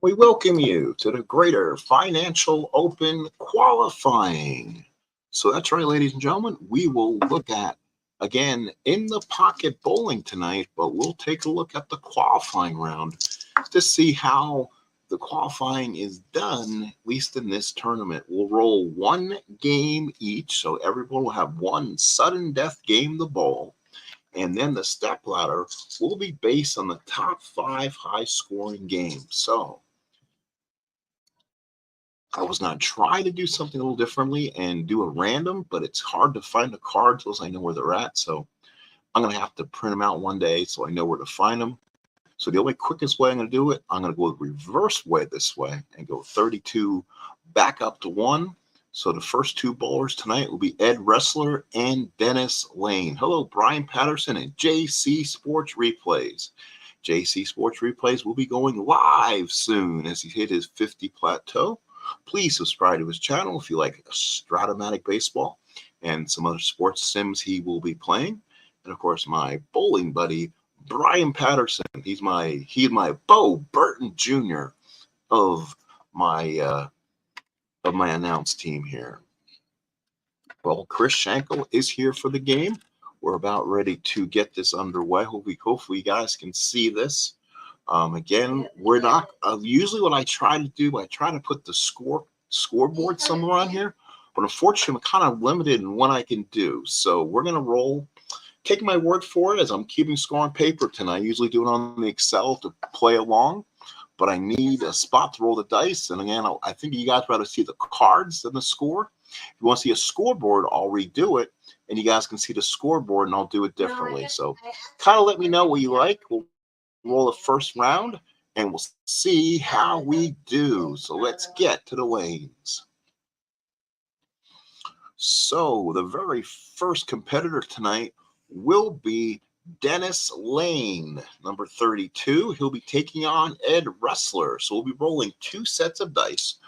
We welcome you to the Greater Financial Open qualifying. So that's right, ladies and gentlemen, we will look at, again, in the pocket bowling tonight, but we'll take a look at the qualifying round to see how the qualifying is done, at least in this tournament. We'll roll one game each, so everyone will have one sudden death game to bowl. And then the step ladder will be based on the top 5 high-scoring games. So I was going to try to do something a little differently and do a random, but it's hard to find the cards unless I know where they're at. So I'm going to have to print them out one day so I know where to find them. So the only quickest way I'm going to do it, I'm going to go the reverse way this way and go 32 back up to 1. So the first 2 bowlers tonight will be Ed Wrestler and Dennis Lane. Hello, Brian Patterson and JC Sports Replays. JC Sports Replays will be going live soon as he hit his 50 plateau. Please subscribe to his channel if you like Stratomatic Baseball and some other sports sims he will be playing. And of course, my bowling buddy, Brian Patterson. He's my Bo Burton Jr. of my announce team here. Well, Chris Schenkel is here for the game. We're about ready to get this underway. Hopefully you guys can see this. Again, we're not usually what I try to do. I try to put the scoreboard somewhere on here, but unfortunately, I'm kind of limited in what I can do. So we're gonna roll. Take my word for it, as I'm keeping score on paper tonight. I usually do it on the Excel to play along, but I need a spot to roll the dice. And again, I think you guys rather see the cards than the score. If you want to see a scoreboard, I'll redo it, and you guys can see the scoreboard, and I'll do it differently. So kind of let me know what you like. We'll roll the first round, and we'll see how we do. So let's get to the lanes. So the very first competitor tonight will be Dennis Lane, number 32. He'll be taking on Ed Wrestler. So we'll be rolling 2 sets of dice.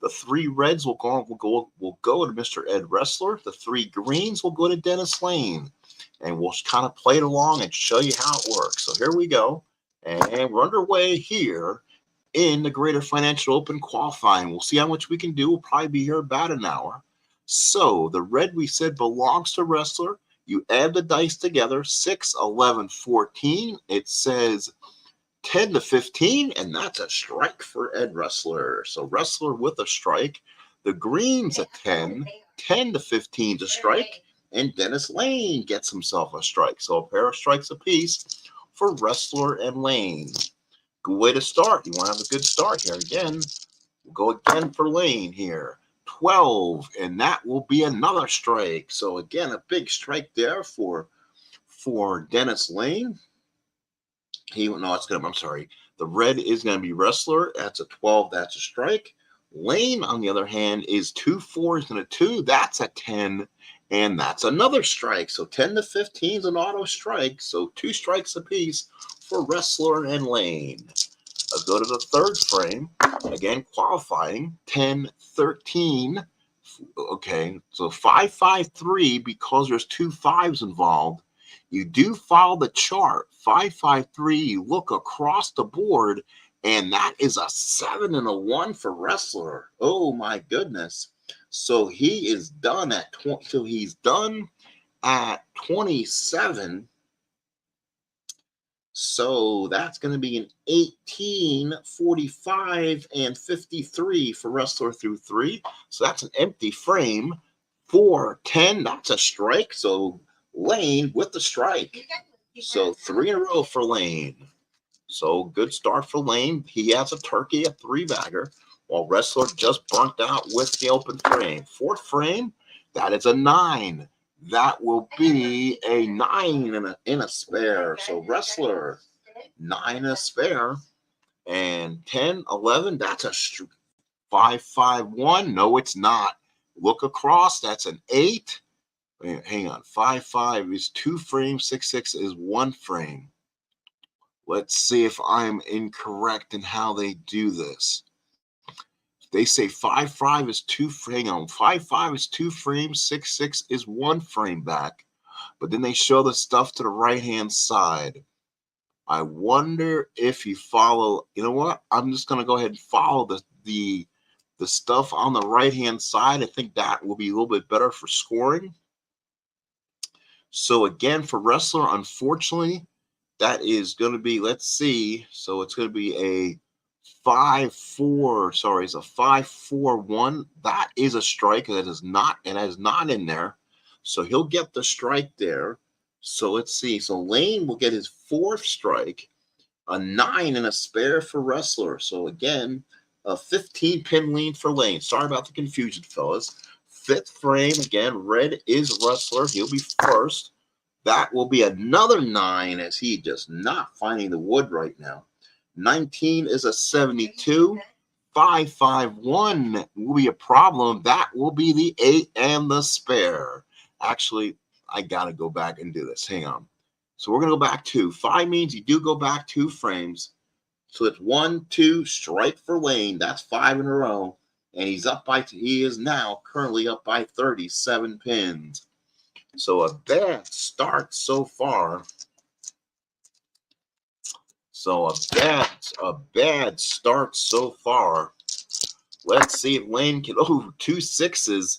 The 3 reds will go to Mr. Ed Wrestler. The 3 greens will go to Dennis Lane. And we'll kind of play it along and show you how it works. So here we go. And we're underway here in the Greater Financial Open qualifying. We'll see how much we can do. We'll probably be here about an hour. So the red we said belongs to Wrestler. You add the dice together, 6, 11, 14. It says 10 to 15, and that's a strike for Ed Wrestler. So Wrestler with a strike. The green's a 10, 10 to 15 to strike, and Dennis Lane gets himself a strike. So a pair of strikes apiece for Wrestler and Lane. Good way to start. You want to have a good start here. Again, we'll go again for Lane here. 12, and that will be another strike. So again, a big strike there for Dennis Lane. I'm sorry. The red is going to be Wrestler. That's a 12. That's a strike. Lane, on the other hand, is 2 4s and a 2. That's a 10, and that's another strike. So 10 to 15 is an auto strike. So 2 strikes apiece for Wrestler and Lane. Let's go to the third frame. Again, qualifying 10, 13. Okay, so 5, 5, 3, because there's 2 5s involved. You do follow the chart. 5, 5, 3. You look across the board, and that is a 7 and a 1 for Wrestler. Oh my goodness! So he is done at 20. So he's done at 27. So that's going to be an 18, 45, and 53 for Wrestler through 3. So that's an empty frame. 4, 10. That's a strike. So Lane with the strike. So 3 in a row for Lane. So good start for Lane. He has a turkey, a 3-bagger, while Wrestler just burnt out with the open frame. 4th frame, that is a 9. That will be a 9 in a spare. So Wrestler, 9 in a spare. And 10, 11, that's a 5, 5, 1. No, it's not. Look across, that's an 8. Hang on, 5, 5 is 2 frames, 6, 6 is 1 frame. Let's see if I'm incorrect in how they do this. They say 5-5 is two. Hang on, 5-5 is 2 frames. 6-6 is 1 frame back. But then they show the stuff to the right-hand side. I wonder if you follow. You know what? I'm just gonna go ahead and follow the stuff on the right-hand side. I think that will be a little bit better for scoring. So again, for wrestler, unfortunately, that is going to be, let's see. So it's going to be a 5-4. Sorry, it's a 5-4-1. That is a strike. That is not, and that is not in there. So he'll get the strike there. So let's see. So Lane will get his 4th strike, a 9 and a spare for wrestler. So again, a 15-pin lead for Lane. Sorry about the confusion, fellas. 5th frame, again, red is wrestler. He'll be first. That will be another 9 as he just not finding the wood right now. 19 is a 72. 5-5-1 will be a problem. That will be the 8 and the spare. Actually, I got to go back and do this. Hang on. So we're going to go back 2. 5 means you do go back 2 frames. So it's 1, 2, strike for Lane. That's 5 in a row. And he is now currently up by 37 pins. So a bad start so far. A bad start so far. Let's see if Lane can. Oh, 2 6s.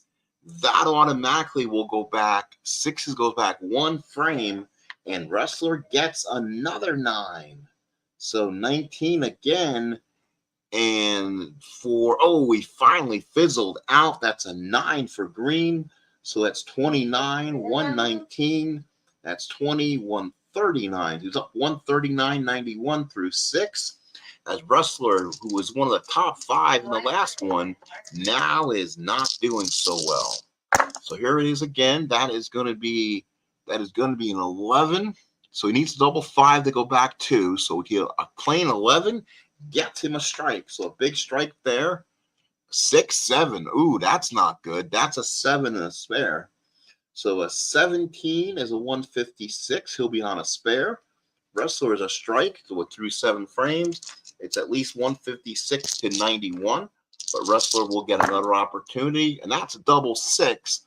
That automatically will go back. 6s goes back 1 frame, and wrestler gets another 9. So 19 again. And we finally fizzled out. That's a 9 for green. So that's 29, 119. That's 20, 139. He's up 139.91 through 6. As wrestler, who was one of the top 5 in the last one, now is not doing so well. So here it is again. That is going to be an 11. So he needs a double 5 to go back 2. So a plain 11 gets him a strike. So a big strike there. 6-7. Ooh, that's not good. That's a 7 and a spare. So a 17 is a 156. He'll be on a spare. Wrestler is a strike. So through 7 frames, it's at least 156 to 91. But wrestler will get another opportunity. And that's a double 6.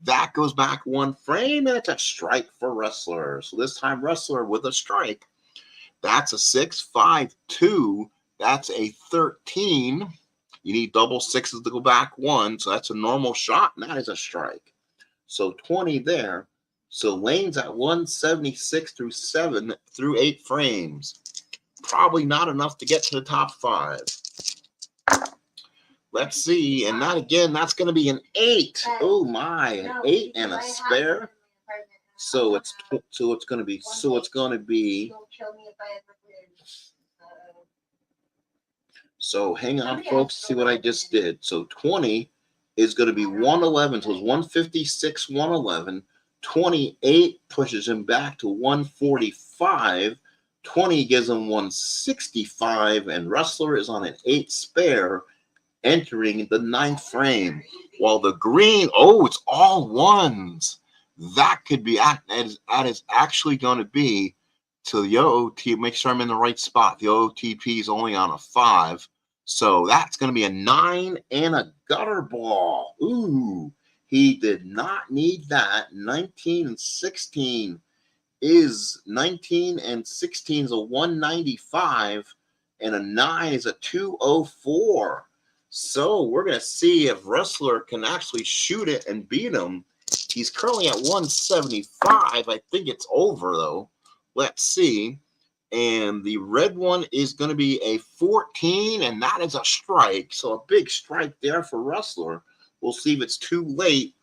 That goes back 1 frame, and it's a strike for wrestler. So this time wrestler with a strike. That's a 6-5-2. That's a 13. You need double 6s to go back 1. So that's a normal shot, and that is a strike. So 20 there. So Lane's at 176 through 8 frames. Probably not enough to get to the top 5. Let's see. And that again, that's going to be an 8. Oh my, an 8 and a spare. So it's going to be. So hang on, folks, see what I just did. So 20 is going to be 111. So it's 156, 111. 28 pushes him back to 145. 20 gives him 165. And wrestler is on an 8 spare, entering the 9th frame. While the green, it's all 1s. That could be, that is actually going to be to the OOT. Make sure I'm in the right spot. The OOTP is only on a 5. So that's going to be a 9 and a gutter ball. Ooh, he did not need that. 19 and 16 is a 195, and a 9 is a 204. So we're going to see if wrestler can actually shoot it and beat him. He's currently at 175. I think it's over, though. Let's see. And the red one is going to be a 14, and that is a strike. So a big strike there for wrestler. We'll see if it's too late.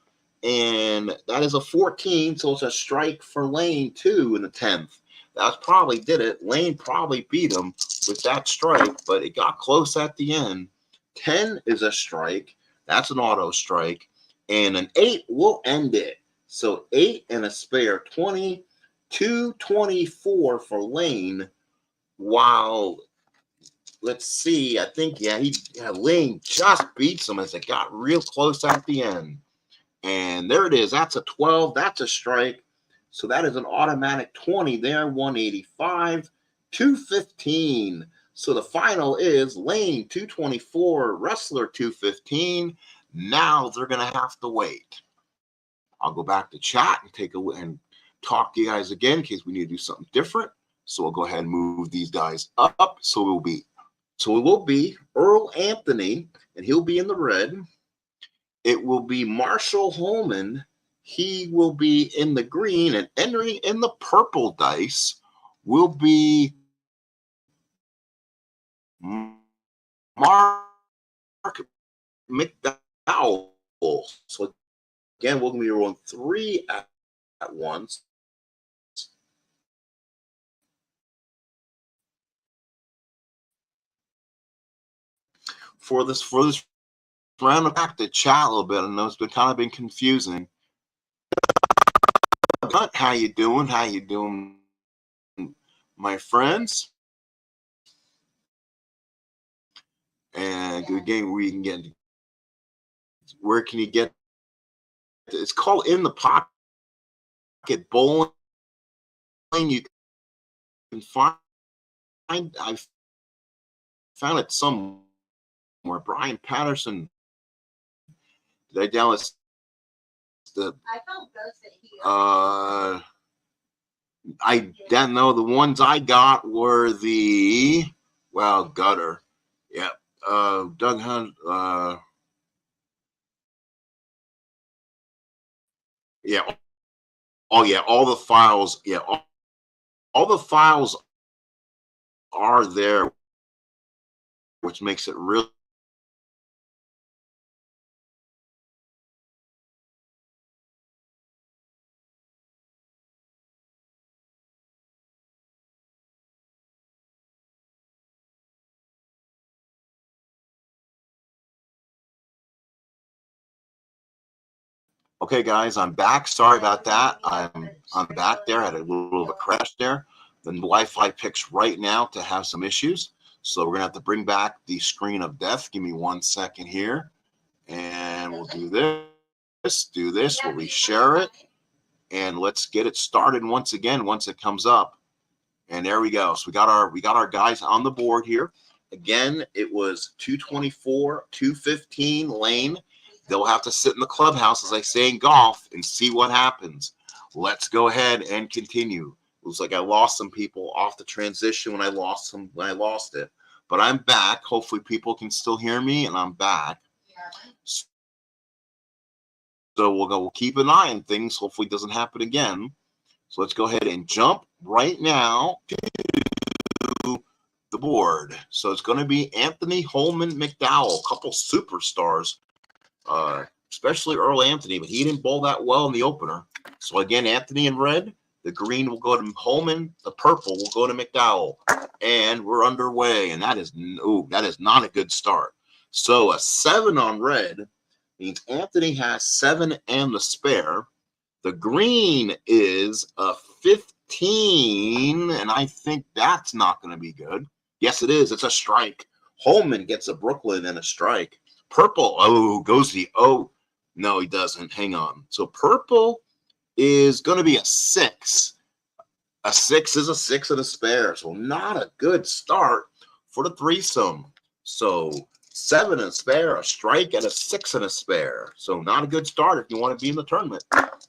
And that is a 14, so it's a strike for Lane, too, in the 10th. That probably did it. Lane probably beat him with that strike, but it got close at the end. 10 is a strike. That's an auto strike. And an 8 will end it. So 8 and a spare, 20. 224 for Lane. While, let's see, I think, Lane just beats him as it got real close at the end. And there it is. That's a 12. That's a strike. So that is an automatic 20 there, 185, 215. So the final is Lane 224, Wrestler 215. Now they're going to have to wait. I'll go back to chat and and talk to you guys again in case we need to do something different. So we'll go ahead and move these guys up. So it will be Earl Anthony, and he'll be in the red. It will be Marshall Holman. He will be in the green, and entering in the purple dice will be Mark McDowell. So again, we're going to be rolling 3 at once. For this round, back to chat a little bit. I know it's been confusing. But how you doing? How you doing, my friends? And again, where can you get? It's called In the Pocket Bowling. You can find. I found it somewhere. Brian Patterson. Did I download the? I found those that he. I don't know. The ones I got were the gutter. Yep. Doug Hunt. Yeah. Oh yeah. All the files. Yeah. All the files are there, which makes it really. Okay, guys, I'm back. Sorry about that. I'm back there. I had a little of a crash there. The Wi-Fi picks right now to have some issues, so we're gonna have to bring back the screen of death. Give me 1 second here, and we'll do this. Do this. We'll reshare it, and let's get it started once again. Once it comes up, and there we go. So we got our guys on the board here. Again, it was 224, 215 Lane. They'll have to sit in the clubhouse, as I say in golf, and see what happens. Let's go ahead and continue. It was like I lost some people off the transition when I lost it. But I'm back. Hopefully people can still hear me, and I'm back. Yeah. So we'll keep an eye on things. Hopefully it doesn't happen again. So let's go ahead and jump right now to the board. So it's going to be Anthony Holman McDowell, a couple superstars. Especially Earl Anthony, but he didn't bowl that well in the opener. So again, Anthony in red, the green will go to Holman, the purple will go to McDowell, and we're underway. And that is not a good start. So a 7 on red means Anthony has 7 and the spare. The green is a 15, and I think that's not going to be good. Yes, it is. It's a strike. Holman gets a Brooklyn and a strike. Purple, goes the no, he doesn't. Hang on. So purple is going to be a 6. A 6 is a 6 and a spare. So not a good start for the threesome. So 7 and a spare, a strike, and a 6 and a spare. So not a good start if you want to be in the tournament.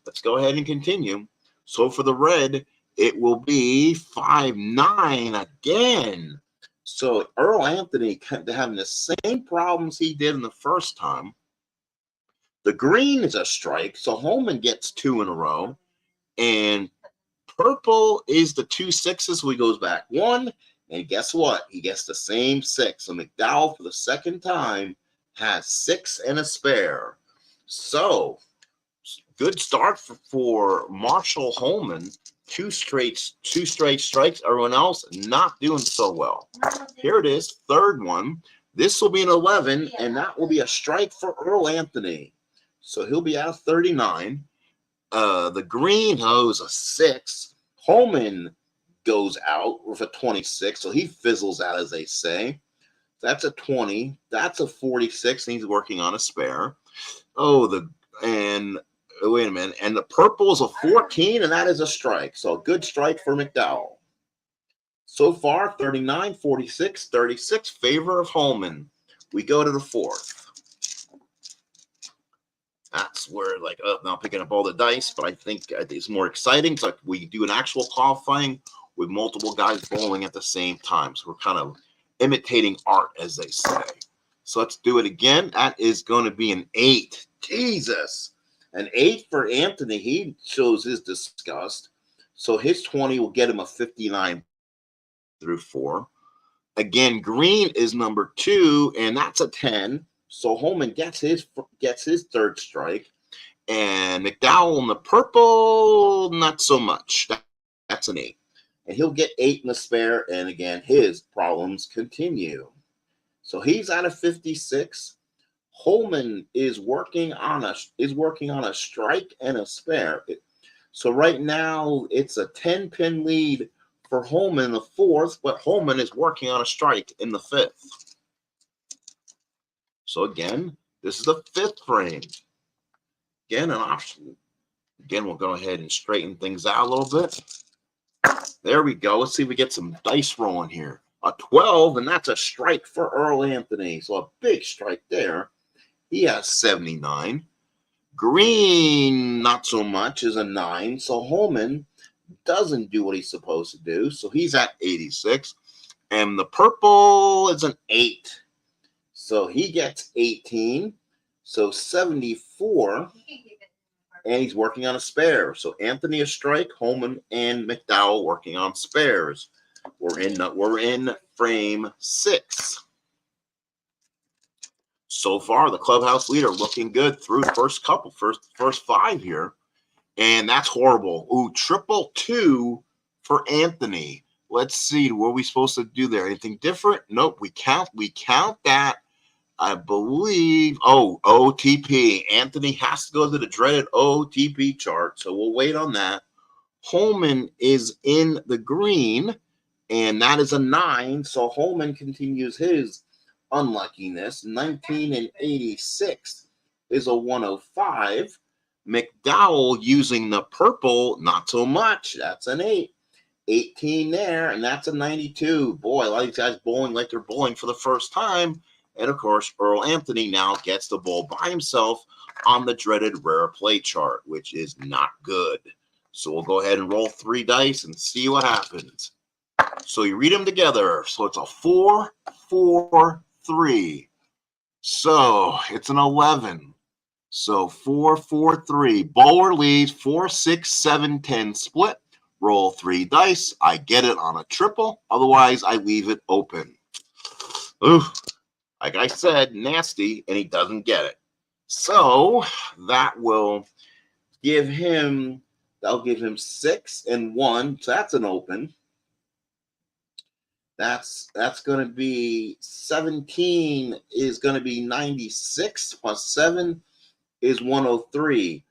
Let's go ahead and continue. So for the red, it will be 5-9 again. So Earl Anthony having the same problems he did in the first time. The green is a strike, so Holman gets 2 in a row. And purple is the 2 6s, so he goes back 1. And guess what? He gets the same 6. So McDowell, for the second time, has 6 and a spare. So good start for Marshall Holman. 2 straight strikes. Everyone else not doing so well. Here it is, third one. This will be an 11, and that will be a strike for Earl Anthony. So he'll be out of 39. The green is a 6. Holman goes out with a 26, so he fizzles out, as they say. That's a 20. That's a 46, and he's working on a spare. Wait a minute. And the purple is a 14, and that is a strike. So a good strike for McDowell. So far, 39, 46, 36, favor of Holman. We go to the fourth. That's where, like, now picking up all the dice, but I think it's more exciting. It's like we do an actual qualifying with multiple guys bowling at the same time. So we're kind of imitating art, as they say. So let's do it again. That is going to be an 8. Jesus. An 8 for Anthony. He shows his disgust. So his 20 will get him a 59 through 4. Again, green is number 2, and that's a 10. So Holman gets his third strike. And McDowell in the purple, not so much. That's an 8. And he'll get 8 in the spare. And again, his problems continue. So he's at a 56. Holman is working on a strike and a spare. So right now it's a 10-pin lead for Holman in the fourth, but Holman is working on a strike in the fifth. So again, this is the fifth frame. Again, an option. Again, we'll go ahead and straighten things out a little bit. There we go. Let's see if we get some dice rolling here. A 12, and that's a strike for Earl Anthony. So a big strike there. He has 79. Green, not so much, is a 9. So Holman doesn't do what he's supposed to do. So he's at 86. And the purple is an 8. So he gets 18. So 74. And he's working on a spare. So Anthony a strike, Holman and McDowell working on spares. We're in frame 6. So far, the clubhouse leader looking good through the first 5 here. And that's horrible. Ooh, triple 2 for Anthony. Let's see, what are we supposed to do there? Anything different? Nope, we count that. I believe, OTP. Anthony has to go to the dreaded OTP chart, so we'll wait on that. Holman is in the green, and that is a 9, so Holman continues his unluckiness. 19 and 86 is a 105. McDowell using the purple, not so much. That's an 8. 18 there, and that's a 92. Boy, a lot of these guys bowling like they're bowling for the first time. And, of course, Earl Anthony now gets the bowl by himself on the dreaded rare play chart, which is not good. So we'll go ahead and roll 3 dice and see what happens. So you read them together. So it's a 4, 4, 3. So it's an 11. So 4, 4, 3. Bowler leads 4, 6, 7, 10 split. Roll 3 dice. I get it on a triple. Otherwise, I leave it open. Ooh. Like I said, nasty, and he doesn't get it. So that'll give him 6 and 1. So that's an open. That's going to be 17 is going to be 96 plus 7 is 103.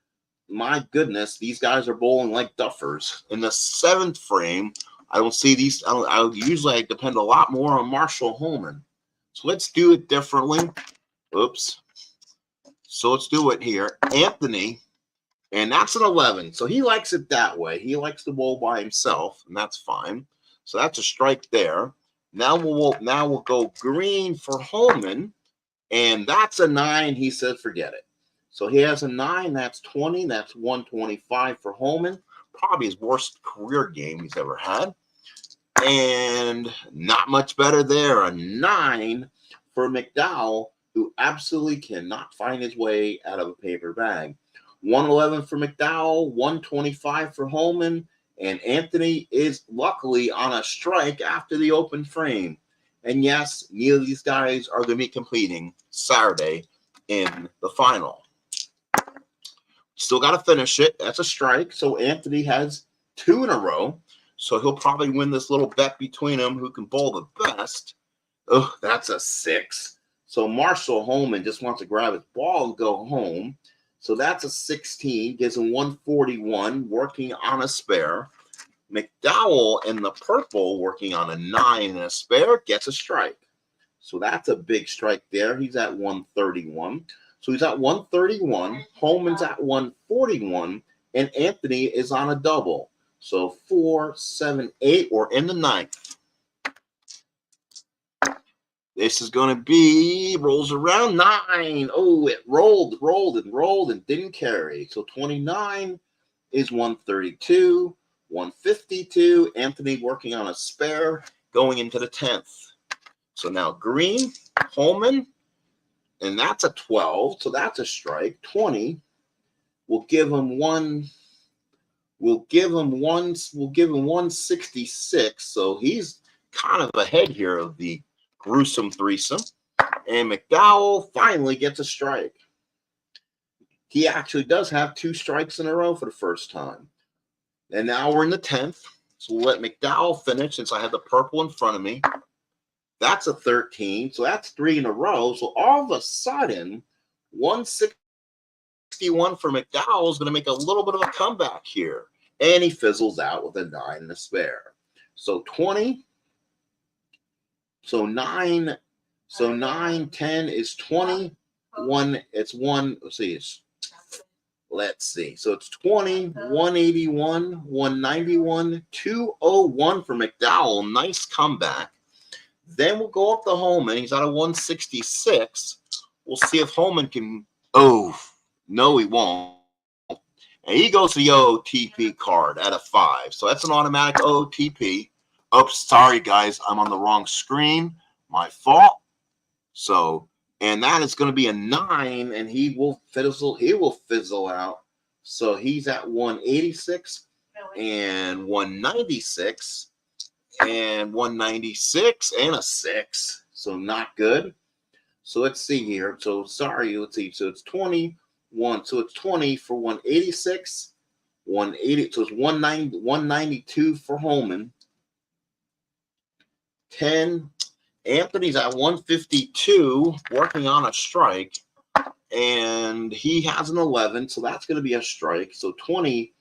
My goodness, these guys are bowling like duffers. In the 7th frame, I don't see these. I usually depend a lot more on Marshall Holman. So let's do it differently. Oops. So let's do it here. Anthony, and that's an 11. So he likes it that way. He likes to bowl by himself, and that's fine. So that's a strike there. Now we'll go green for Holman, and that's a 9. He said forget it. So he has a 9. That's 20. That's 125 for Holman. Probably his worst career game he's ever had. And not much better there. A 9 for McDowell, who absolutely cannot find his way out of a paper bag. 111 for McDowell, 125 for Holman, and Anthony is luckily on a strike after the open frame. And yes, neither of these guys are going to be competing Saturday in the final. Still got to finish it. That's a strike. So Anthony has 2 in a row. So he'll probably win this little bet between them who can bowl the best. Oh, that's a 6. So Marshall Holman just wants to grab his ball and go home. So that's a 16. Gives him 141, working on a spare. McDowell in the purple, working on a 9 and a spare, gets a strike. So that's a big strike there. He's at 131. So he's at 131. Holman's at 141. And Anthony is on a double. So 4, 7, 8. We're in the 9th. This is going to be, rolls around 9. Oh, it rolled and didn't carry. So 29 is 132, 152. Anthony working on a spare going into the 10th. So now green, Holman, and that's a 12. So that's a strike. 20. We'll give him 166. So he's kind of ahead here of the gruesome threesome. And McDowell finally gets a strike. He actually does have 2 strikes in a row for the first time. And now we're in the 10th. So we'll let McDowell finish since I have the purple in front of me. That's a 13. So that's 3 in a row. So all of a sudden, 161 for McDowell is going to make a little bit of a comeback here. And he fizzles out with a 9 and a spare. So 20. So 9. So 9, 10 is 20. 1, it's 1. Let's see. So it's 20, 181, 191, 201 for McDowell. Nice comeback. Then we'll go up to Holman. He's at a 166. We'll see if Holman can. Oh, no, he won't. And he goes to the OTP card at a 5. So that's an automatic OTP. Oops, sorry, guys. I'm on the wrong screen. My fault. So, and that is going to be a 9, and he will fizzle out. So he's at 186 and 196 and 196 and a 6. So not good. So let's see here. So sorry, let's see. So it's 21. So it's 20 for 186, 180. So it's 192 for Holman. 10. Anthony's at 152, working on a strike, and he has an 11, so that's going to be a strike. So 20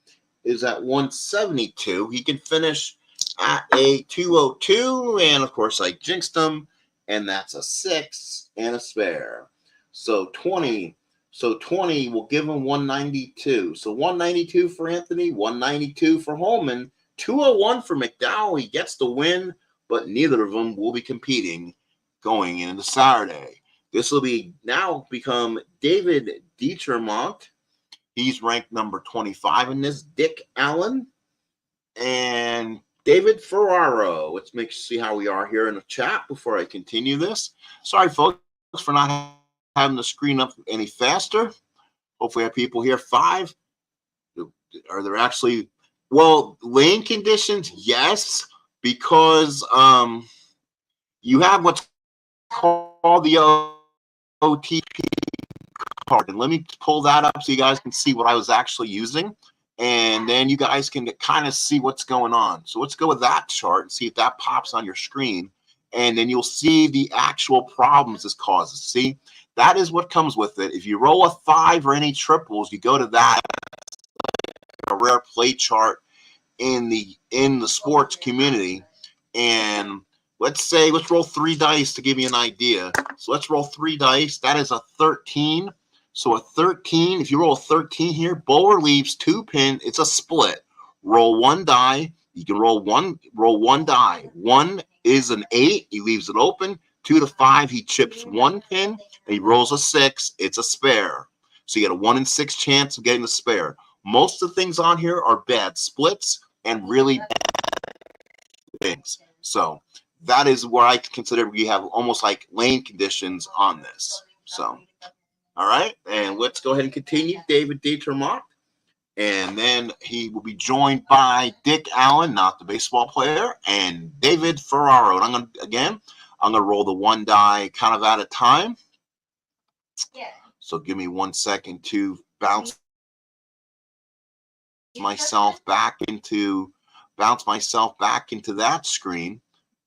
is at 172. He can finish at a 202, and of course I jinxed him, and that's a 6 and a spare. So 20 will give him 192. So 192 for Anthony, 192 for Holman, 201 for McDowell. He gets the win, but neither of them will be competing going into Saturday. This will be now become David Dietermont. He's ranked number 25 in this. Dick Allen and David Ferraro. Let's see how we are here in the chat before I continue this. Sorry, folks, for not having the screen up any faster. Hopefully I have people here. 5. Are there actually, well, lane conditions? Yes. Because you have what's called the OTP card. And let me pull that up so you guys can see what I was actually using. And then you guys can kind of see what's going on. So let's go with that chart and see if that pops on your screen. And then you'll see the actual problems this causes. See, that is what comes with it. If you roll a 5 or any triples, you go to that, a rare play chart in the sports community. And let's roll 3 dice to give you an idea. So let's roll 3 dice. That is a 13. So a 13, if you roll a 13 here, bowler leaves 2 pin. It's a split. Roll 1 die. You can roll one die. 1 is an 8. He leaves it open. 2 to 5, he chips 1 pin. And he rolls a 6. It's a spare. So you get a 1 in 6 chance of getting the spare. Most of the things on here are bad splits and really bad things. So that is where I consider we have almost like lane conditions on this. So, all right. And let's go ahead and continue. David Dietermont. And then he will be joined by Dick Allen, not the baseball player, and David Ferraro. And I'm going to roll the 1 die kind of at a time. Yeah. So give me 1 second to bounce myself back into that screen.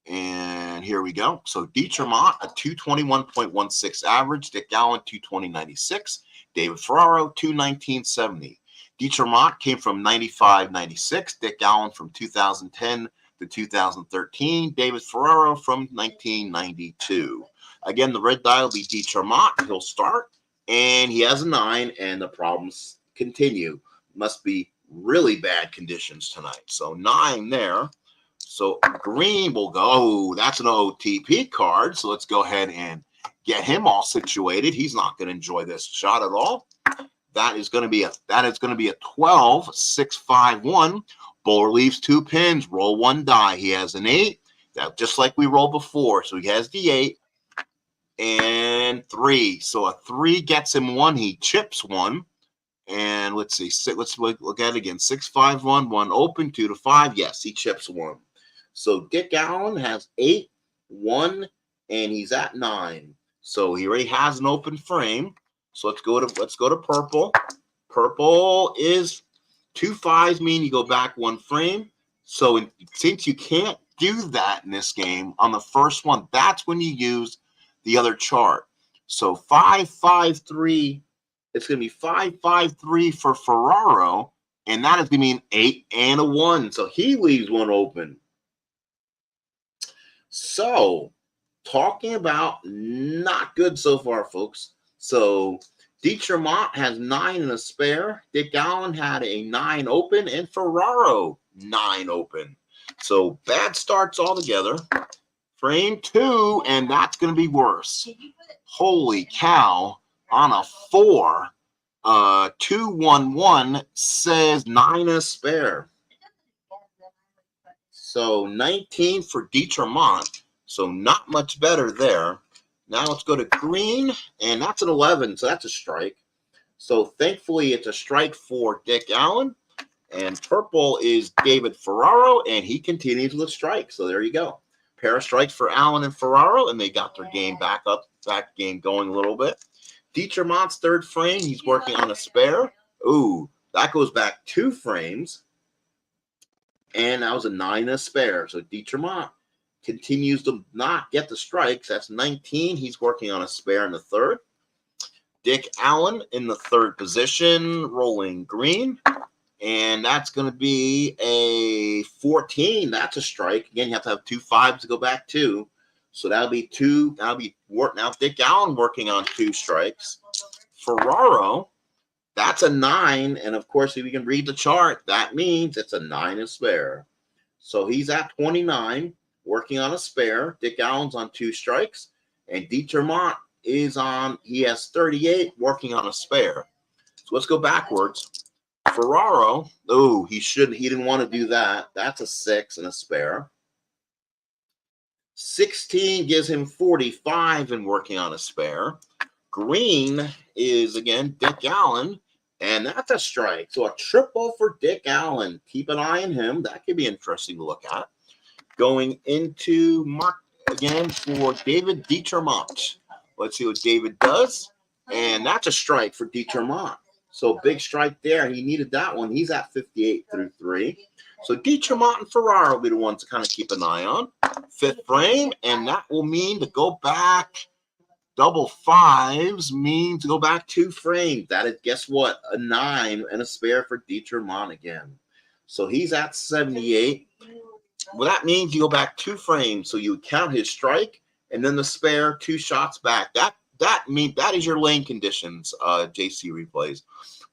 And here we go. So Dietermont, a 221.16 average. Dick Allen, 220.96. David Ferraro, 219.70. Dietermont came from 95-96. Dick Allen from 2010 to 2013. David Ferraro from 1992. Again, the red die will be Dietermont. He'll start, and he has a 9, and the problems continue. Must be really bad conditions tonight. So 9 there. So Green will go, oh, that's an OTP card. So let's go ahead and get him all situated. He's not going to enjoy this shot at all. That is going to be a 12, 6, 5, 1. Bowler leaves 2 pins. Roll 1 die. He has an 8. That just like we rolled before. So he has the 8 and 3. So a 3 gets him 1. He chips 1. And let's see. Let's look at it again. 6, 5, 1. 1 open. 2 to 5. Yes, he chips 1. So Dick Allen has 8, 1, and he's at 9. So he already has an open frame. So let's go to purple. Purple is 2 5s mean you go back 1 frame. So since you can't do that in this game on the first one, that's when you use the other chart. So 5 5 3. It's going to be 5 5 3 for Ferraro, and that is going to be an 8 and a 1. So he leaves 1 open. So, talking about not good so far, folks. So, Dietrich has 9 and a spare. Dick Allen had a 9 open, and Ferraro 9 open. So, bad starts altogether. Frame 2, and that's going to be worse. Holy cow. On a 4, 2 1 1 says 9 and a spare. So 19 for Dietrich. So not much better there. Now let's go to green, and that's an 11, so that's a strike. So thankfully it's a strike for Dick Allen, and purple is David Ferraro, and he continues with a strike. So there you go. Pair of strikes for Allen and Ferraro, and they got their game back game going a little bit. Dietrich's 3rd frame, he's working on a spare. Ooh, that goes back 2 frames. And that was a 9 and a spare. So Dietrich continues to not get the strikes. That's 19. He's working on a spare in the 3rd. Dick Allen in the 3rd position, rolling green. And that's going to be a 14. That's a strike. Again, you have to have 2 5s to go back 2. So that'll be 2. Now Dick Allen working on 2 strikes. Ferraro. That's a 9, and of course, if you can read the chart, that means it's a 9 and spare. So he's at 29, working on a spare. Dick Allen's on 2 strikes, and Dietrich is on, he has 38, working on a spare. So let's go backwards. Ferraro, oh, he didn't want to do that. That's a 6 and a spare. 16 gives him 45 and working on a spare. Green is, again, Dick Allen, and that's a strike. So a triple for Dick Allen. Keep an eye on him. That could be interesting to look at. Going into mark again for David Dietrich. Let's see what David does. And that's a strike for Dietrich. So big strike there. He needed that one. He's at 58 through 3. So Dietrich and Ferraro will be the ones to kind of keep an eye on. 5th frame, and that will mean to go back. Double 5s means to go back 2 frames. That is, guess what? A 9 and a spare for Dietrich again. So he's at 78. Well, that means you go back 2 frames. So you count his strike and then the spare 2 shots back. That is your lane conditions, JC replays.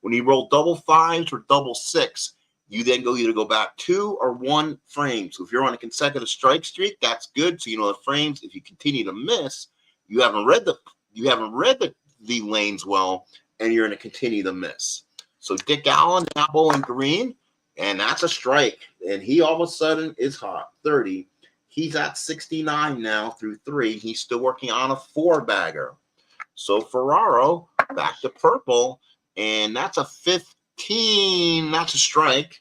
When you roll double 5s or double 6, you then either go back 2 or 1 frame. So if you're on a consecutive strike streak, that's good. So you know the frames. If you continue to miss, you haven't read the lanes well, and you're going to continue to miss. So Dick Allen now bowling green, and that's a strike. And he all of a sudden is hot, 30. He's at 69 now through 3. He's still working on a 4-bagger. So Ferraro back to purple, and that's a 15. That's a strike.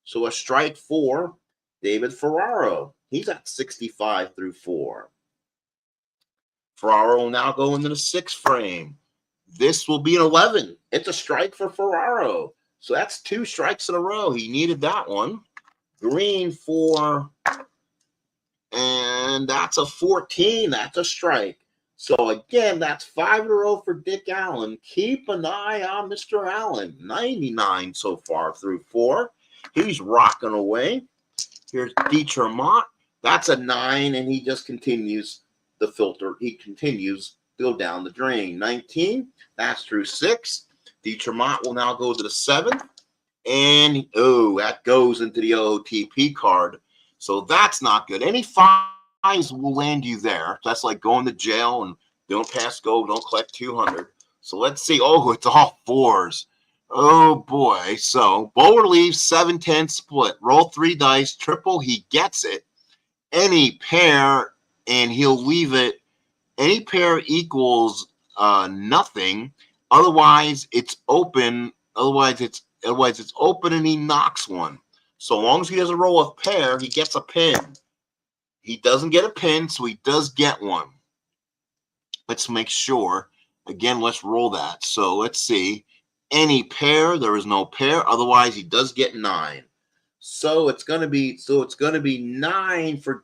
So a strike for David Ferraro. He's at 65 through 4. Ferraro will now go into the 6th frame. This will be an 11. It's a strike for Ferraro. So that's 2 strikes in a row. He needed that one. Green for, and that's a 14. That's a strike. So again, that's 5 in a row for Dick Allen. Keep an eye on Mr. Allen. 99 so far through 4. He's rocking away. Here's Dietrich. That's a 9, and he just continues the filter. He continues to go down the drain. 19, that's through 6. Dietrich will now go to the 7th. And, oh, that goes into the OTP card. So that's not good. Any fives will land you there. That's like going to jail and don't pass go, don't collect 200. So let's see. Oh, it's all fours. Oh boy. So bowler leaves 7-10 split. Roll 3 dice. Triple, he gets it. Any pair, and he'll leave it. Any pair equals nothing. Otherwise, it's open. Otherwise, it's open, and he knocks one. So long as he doesn't roll a pair, he gets a pin. He doesn't get a pin, so he does get one. Let's make sure. Again, let's roll that. So let's see. Any pair, there is no pair. Otherwise, he does get 9. So it's gonna be 9 for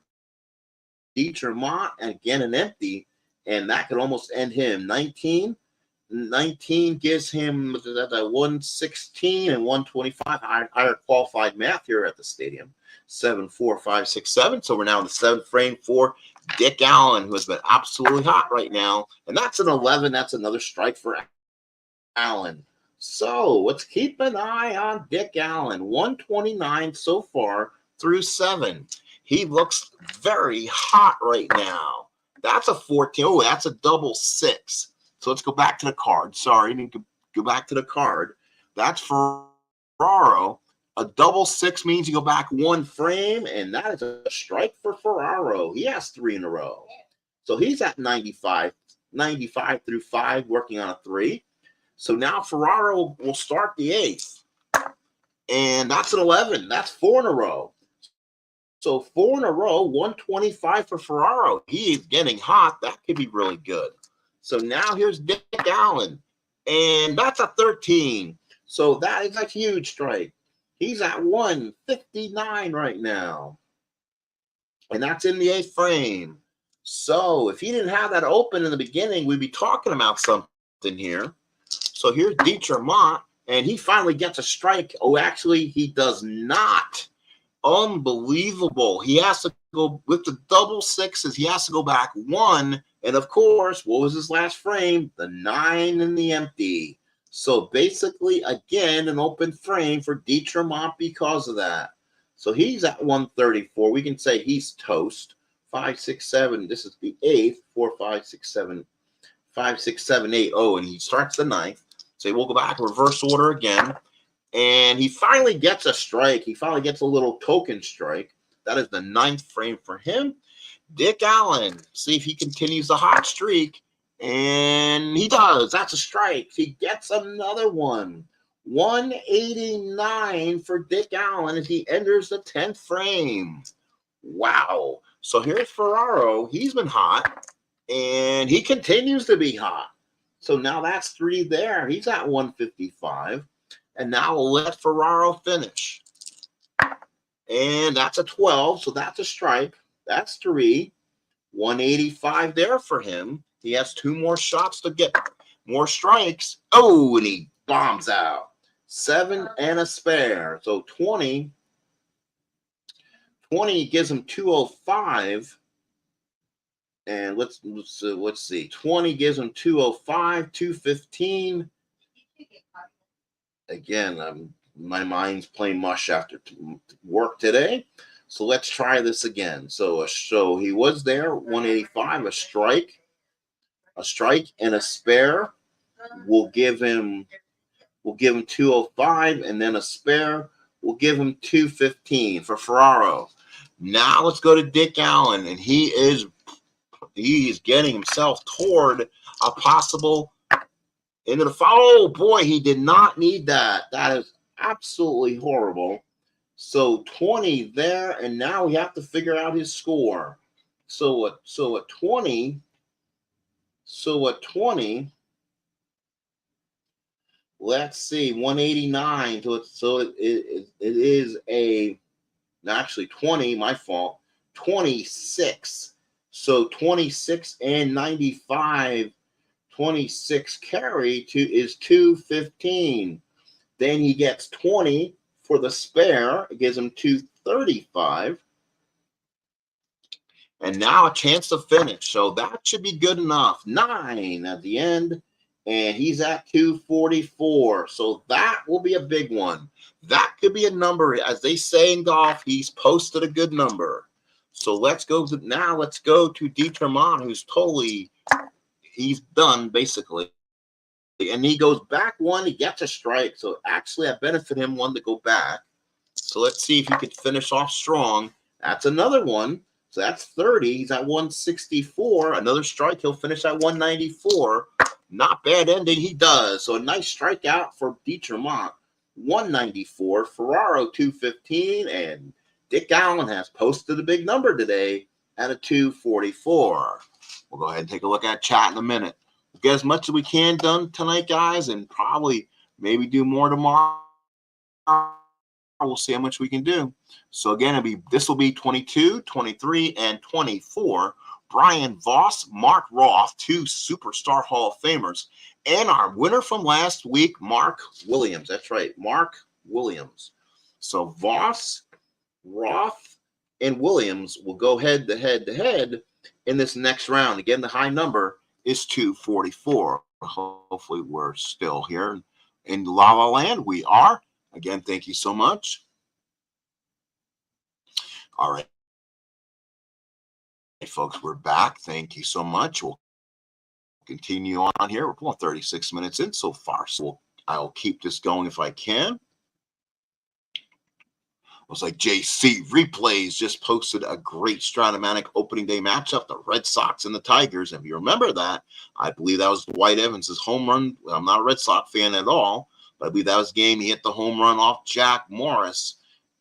Dietrich Mott, and again an empty, and that could almost end him. 19 gives him 116 and 125. Higher qualified math here at the stadium. 7, 4, 5, 6, 7. So we're now in the 7th frame for Dick Allen, who has been absolutely hot right now. And that's an 11. That's another strike for Allen. So let's keep an eye on Dick Allen. 129 so far through 7. He looks very hot right now. That's a 14. Oh, that's a double 6. So let's go back to the card. Sorry, I need to go back to the card. That's Ferraro. A double 6 means you go back 1 frame, and that is a strike for Ferraro. He has 3 in a row. So he's at 95 through 5, working on a 3. So now Ferraro will start the 8th. And that's an 11. That's 4 in a row. So 4 in a row, 125 for Ferraro. He is getting hot. That could be really good. So now here's Dick Allen. And that's a 13. So that is a huge strike. He's at 159 right now. And that's in the 8th frame. So if he didn't have that open in the beginning, we'd be talking about something here. So here's Dietrich Mott, and he finally gets a strike. Oh, actually, he does not. Unbelievable. He has to go with the double 6s. He has to go back 1. And of course, what was his last frame? The 9 and the empty. So basically, again, an open frame for Dietrich Mott because of that. So he's at 134. We can say he's toast. 5, 6, 7. This is the 8th. 4, 5, 6, 7. 5, 6, 7, 8. Oh, and he starts the 9th. So we'll go back reverse order again. And he finally gets a strike. He finally gets a little token strike. That is the 9th frame for him. Dick Allen. See if he continues the hot streak. And he does. That's a strike. He gets another one. 189 for Dick Allen as he enters the 10th frame. Wow. So here's Ferraro. He's been hot. And he continues to be hot. So now that's 3 there. He's at 155. And now we'll let Ferraro finish. And that's a 12. So that's a strike. That's 3. 185 there for him. He has 2 more shots to get more strikes. Oh, and he bombs out. 7 and a spare. So 20 gives him 205. And let's see. 20 gives him 205, 215. Again, my mind's playing mush after work today. So let's try this again. So he was there, 185, a strike and a spare. We'll give him 205, and then a spare. We'll give him 215 for Ferraro. Now let's go to Dick Allen, and he is getting himself toward a possible into the foul. Oh boy, he did not need that. That is absolutely horrible. So 20 there, and now we have to figure out his score. So at 20, let's see, 189. So it is a actually 20. My fault. 26. So 26 and 95. 26 carry is 215. Then he gets 20 for the spare. It gives him 235. And now a chance to finish. So that should be good enough. 9 at the end. and he's at 244. So that will be a big one. That could be a number. As they say in golf, he's posted a good number. So let's go to Dietermann, who's he's done basically. And he goes back one, he gets a strike. So actually, I benefit him one to go back. So let's see if he could finish off strong. That's another one. So that's 30. He's at 164. Another strike. He'll finish at 194. Not bad ending. He does. So a nice strikeout for Dietermann. 194. Ferraro 215. And Dick Allen has posted a big number today at a 244. We'll go ahead and take a look at chat in a minute. We'll get as much as we can done tonight, guys, and probably maybe do more tomorrow. We'll see how much we can do. So again, this will be 22, 23, and 24. Brian Voss, Mark Roth, two superstar Hall of Famers, and our winner from last week, Mark Williams. That's right, Mark Williams. So Voss, Roth, and Williams will go head to head in this next round. Again, the high number is 244. Hopefully we're still here in La La Land. We are. Again, thank you so much. All right, folks, we're back. Thank you so much. We'll continue on here. We're pulling 36 minutes in so far, so I'll keep this going if I can. Looks like JC Replays just posted a great Stratomatic opening day matchup, the Red Sox and the Tigers. If you remember that, I believe that was Dwight Evans' home run. I'm not a Red Sox fan at all, but I believe that was the game he hit the home run off Jack Morris,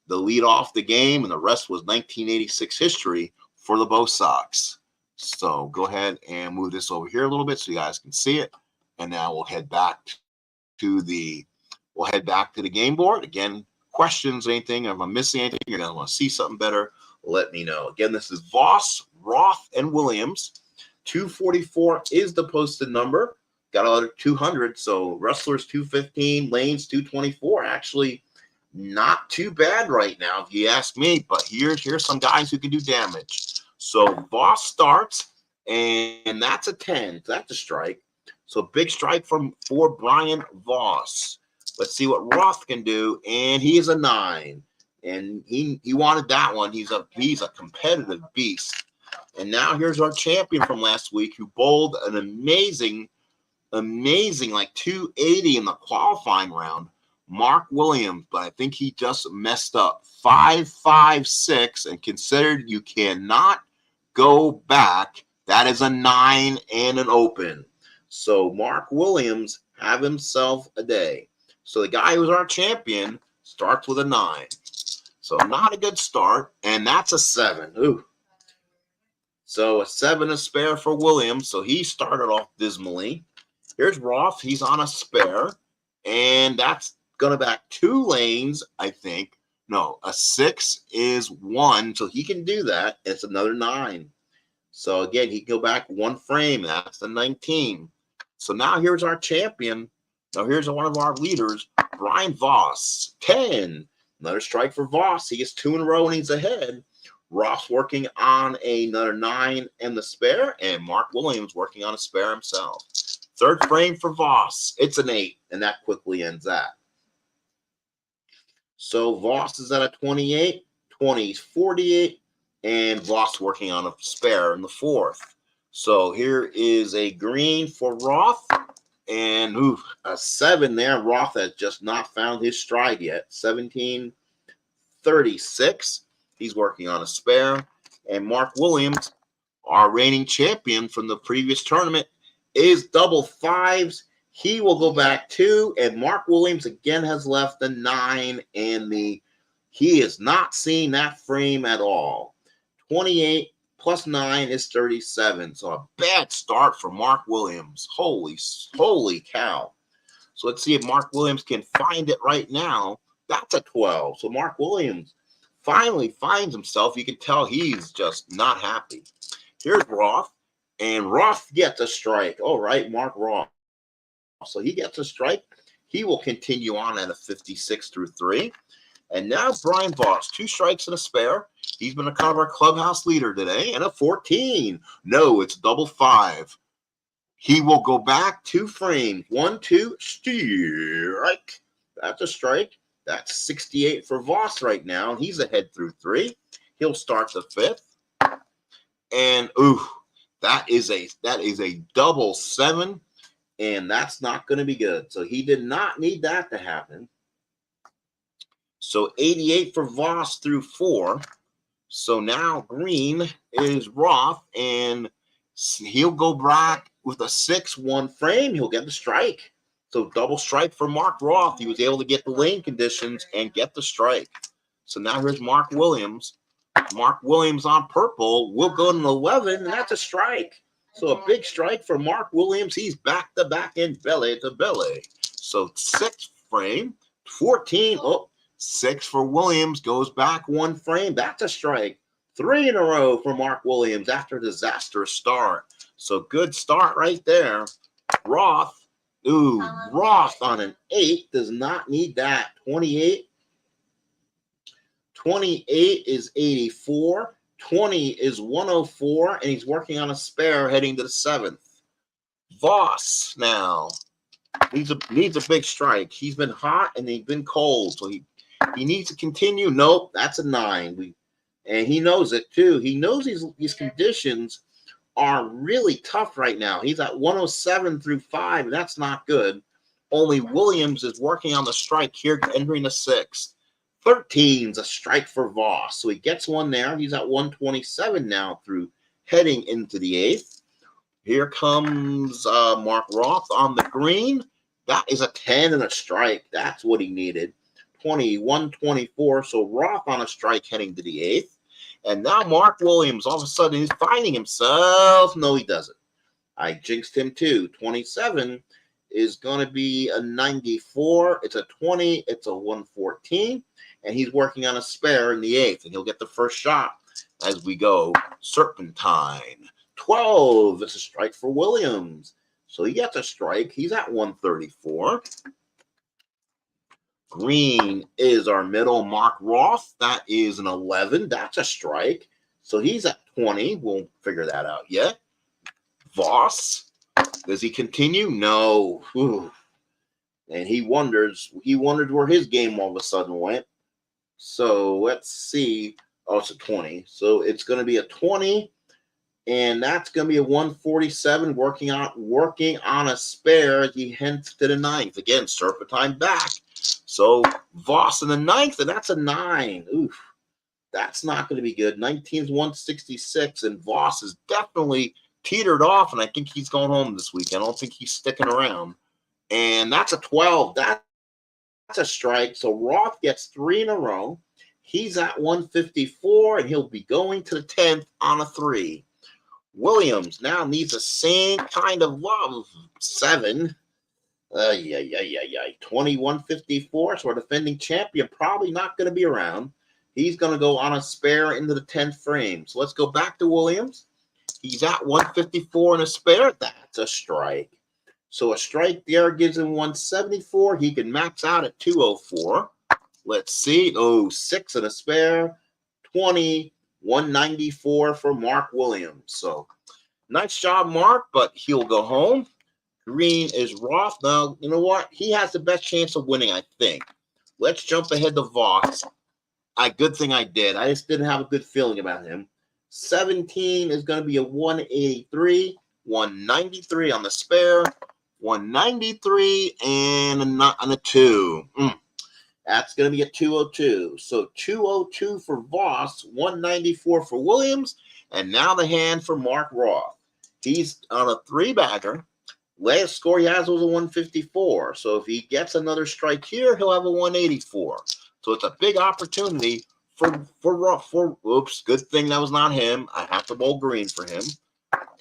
the lead off the game, and the rest was 1986 history for the Bo Sox. So go ahead and move this over here a little bit so you guys can see it. And now we'll head back to the game board. Again, questions, anything, if I'm missing anything, you're going to want to see something better, let me know. Again, this is Voss, Roth, and Williams. 244 is the posted number. Got a lot of 200, so Wrestlers 215, Lanes 224. Actually, not too bad right now, if you ask me. But here's some guys who can do damage. So Voss starts, and that's a 10. So that's a strike. So big strike for Brian Voss. Let's see what Roth can do, and he is a 9. And he wanted that one. He's a competitive beast. And now here's our champion from last week who bowled an amazing like 280 in the qualifying round, Mark Williams, but I think he just messed up. 5.56 and considered you cannot go back. That is a 9 and an open. So Mark Williams have himself a day. So the guy who's our champion starts with a 9. So not a good start, and that's a 7. Ooh. So a 7 is spare for Williams. So he started off dismally. Here's Roth. He's on a spare, and that's going to back 2 lanes, I think. No, a 6 is 1, so he can do that. It's another 9. So again, he can go back 1 frame. That's the 19. So now here's our champion. Now here's one of our leaders, Brian Voss, 10. Another strike for Voss. He gets 2 in a row and he's ahead. Ross working on another 9 and the spare, and Mark Williams working on a spare himself. 3rd frame for Voss. It's an 8, and that quickly ends that. So Voss is at a 28, 20's 48, and Voss working on a spare in the 4th. So here is a green for Roth, and a 7 there. Roth has just not found his stride yet. 17.36. He's working on a spare. And Mark Williams, our reigning champion from the previous tournament, is double 5s. He will go back 2, and Mark Williams again has left the 9, and he is not seeing that frame at all. 28 plus 9 is 37. So a bad start for Mark Williams. Holy cow. So let's see if Mark Williams can find it right now. That's a 12. So Mark Williams finally finds himself. You can tell he's just not happy. Here's Roth, and Roth gets a strike. All right, Mark Roth. So he gets a strike. He will continue on at a 56 through 3. And now Brian Voss, 2 strikes and a spare. He's been a kind of our clubhouse leader today, and a 14. No, it's double 5. He will go back 2 frames. 1, 2, strike. That's a strike. That's 68 for Voss right now. He's ahead through 3. He'll start the 5th. And ooh, that is a double 7, and that's not going to be good. So he did not need that to happen. So 88 for Voss through 4. So now green is Roth, and he'll go back with a 6-1 frame. He'll get the strike. So double strike for Mark Roth. He was able to get the lane conditions and get the strike. So now here's Mark Williams. Mark Williams on purple will go to an 11, and that's a strike. So a big strike for Mark Williams. He's back to back and belly to belly. So 6 frame, 14. Oh, 6 for Williams, goes back 1 frame. That's a strike. 3 in a row for Mark Williams after a disastrous start. So good start right there. Roth. Ooh, Roth on an 8 does not need that. 28. 28 is 84. 20 is 104, and he's working on a spare heading to the 7th. Voss now needs a big strike. He's been hot and he's been cold, so he needs to continue. Nope, that's a 9. And he knows it too. He knows these conditions are really tough right now. He's at 107 through 5, and that's not good. Only Williams is working on the strike here, entering the 6th. 13's a strike for Voss. So he gets one there. He's at 127 now through heading into the 8th. Here comes Mark Roth on the green. That is a 10 and a strike. That's what he needed. 21, 24. So Roth on a strike heading to the 8th. And now Mark Williams, all of a sudden, he's finding himself. No, he doesn't. I jinxed him too. 27 is going to be a 94. It's a 20. It's a 114. And he's working on a spare in the 8th. And he'll get the first shot as we go serpentine. 12. It's a strike for Williams. So he gets a strike. He's at 134. Green is our middle, Mark Roth. That is an 11. That's a strike. So he's at 20. We'll figure that out yet. Voss, does he continue? No. Ooh. And he wondered where his game all of a sudden went. So let's see. Oh, it's a 20. So it's going to be a 20. And that's going to be a 147 working on a spare as he heads to the 9th. Again, serpentine back. So Voss in the 9th, and that's a 9. Oof. That's not going to be good. 19's 166, and Voss is definitely teetered off, and I think he's going home this week. I don't think he's sticking around. And that's a 12. That's a strike. So Roth gets 3 in a row. He's at 154, and he'll be going to the 10th on a 3. Williams now needs the same kind of love. 7. 2154. So our defending champion probably not going to be around. He's going to go on a spare into the 10th frame. So let's go back to Williams. He's at 154 and a spare. That's a strike. So a strike there gives him 174. He can max out at 204. Let's see. Oh, 6 and a spare. 20. 194 for Mark Williams. So nice job, Mark, but he'll go home. Green is Roth. Now, you know what? He has the best chance of winning, I think. Let's jump ahead to Voss. Good thing I did. I just didn't have a good feeling about him. 17 is going to be a 183. 193 on the spare. 193 and a 2. That's going to be a 202. So 202 for Voss, 194 for Williams, and now the hand for Mark Roth. He's on a 3-bagger. Last score he has was a 154. So if he gets another strike here, he'll have a 184. So it's a big opportunity for Roth. Oops, good thing that was not him. I have to bowl green for him.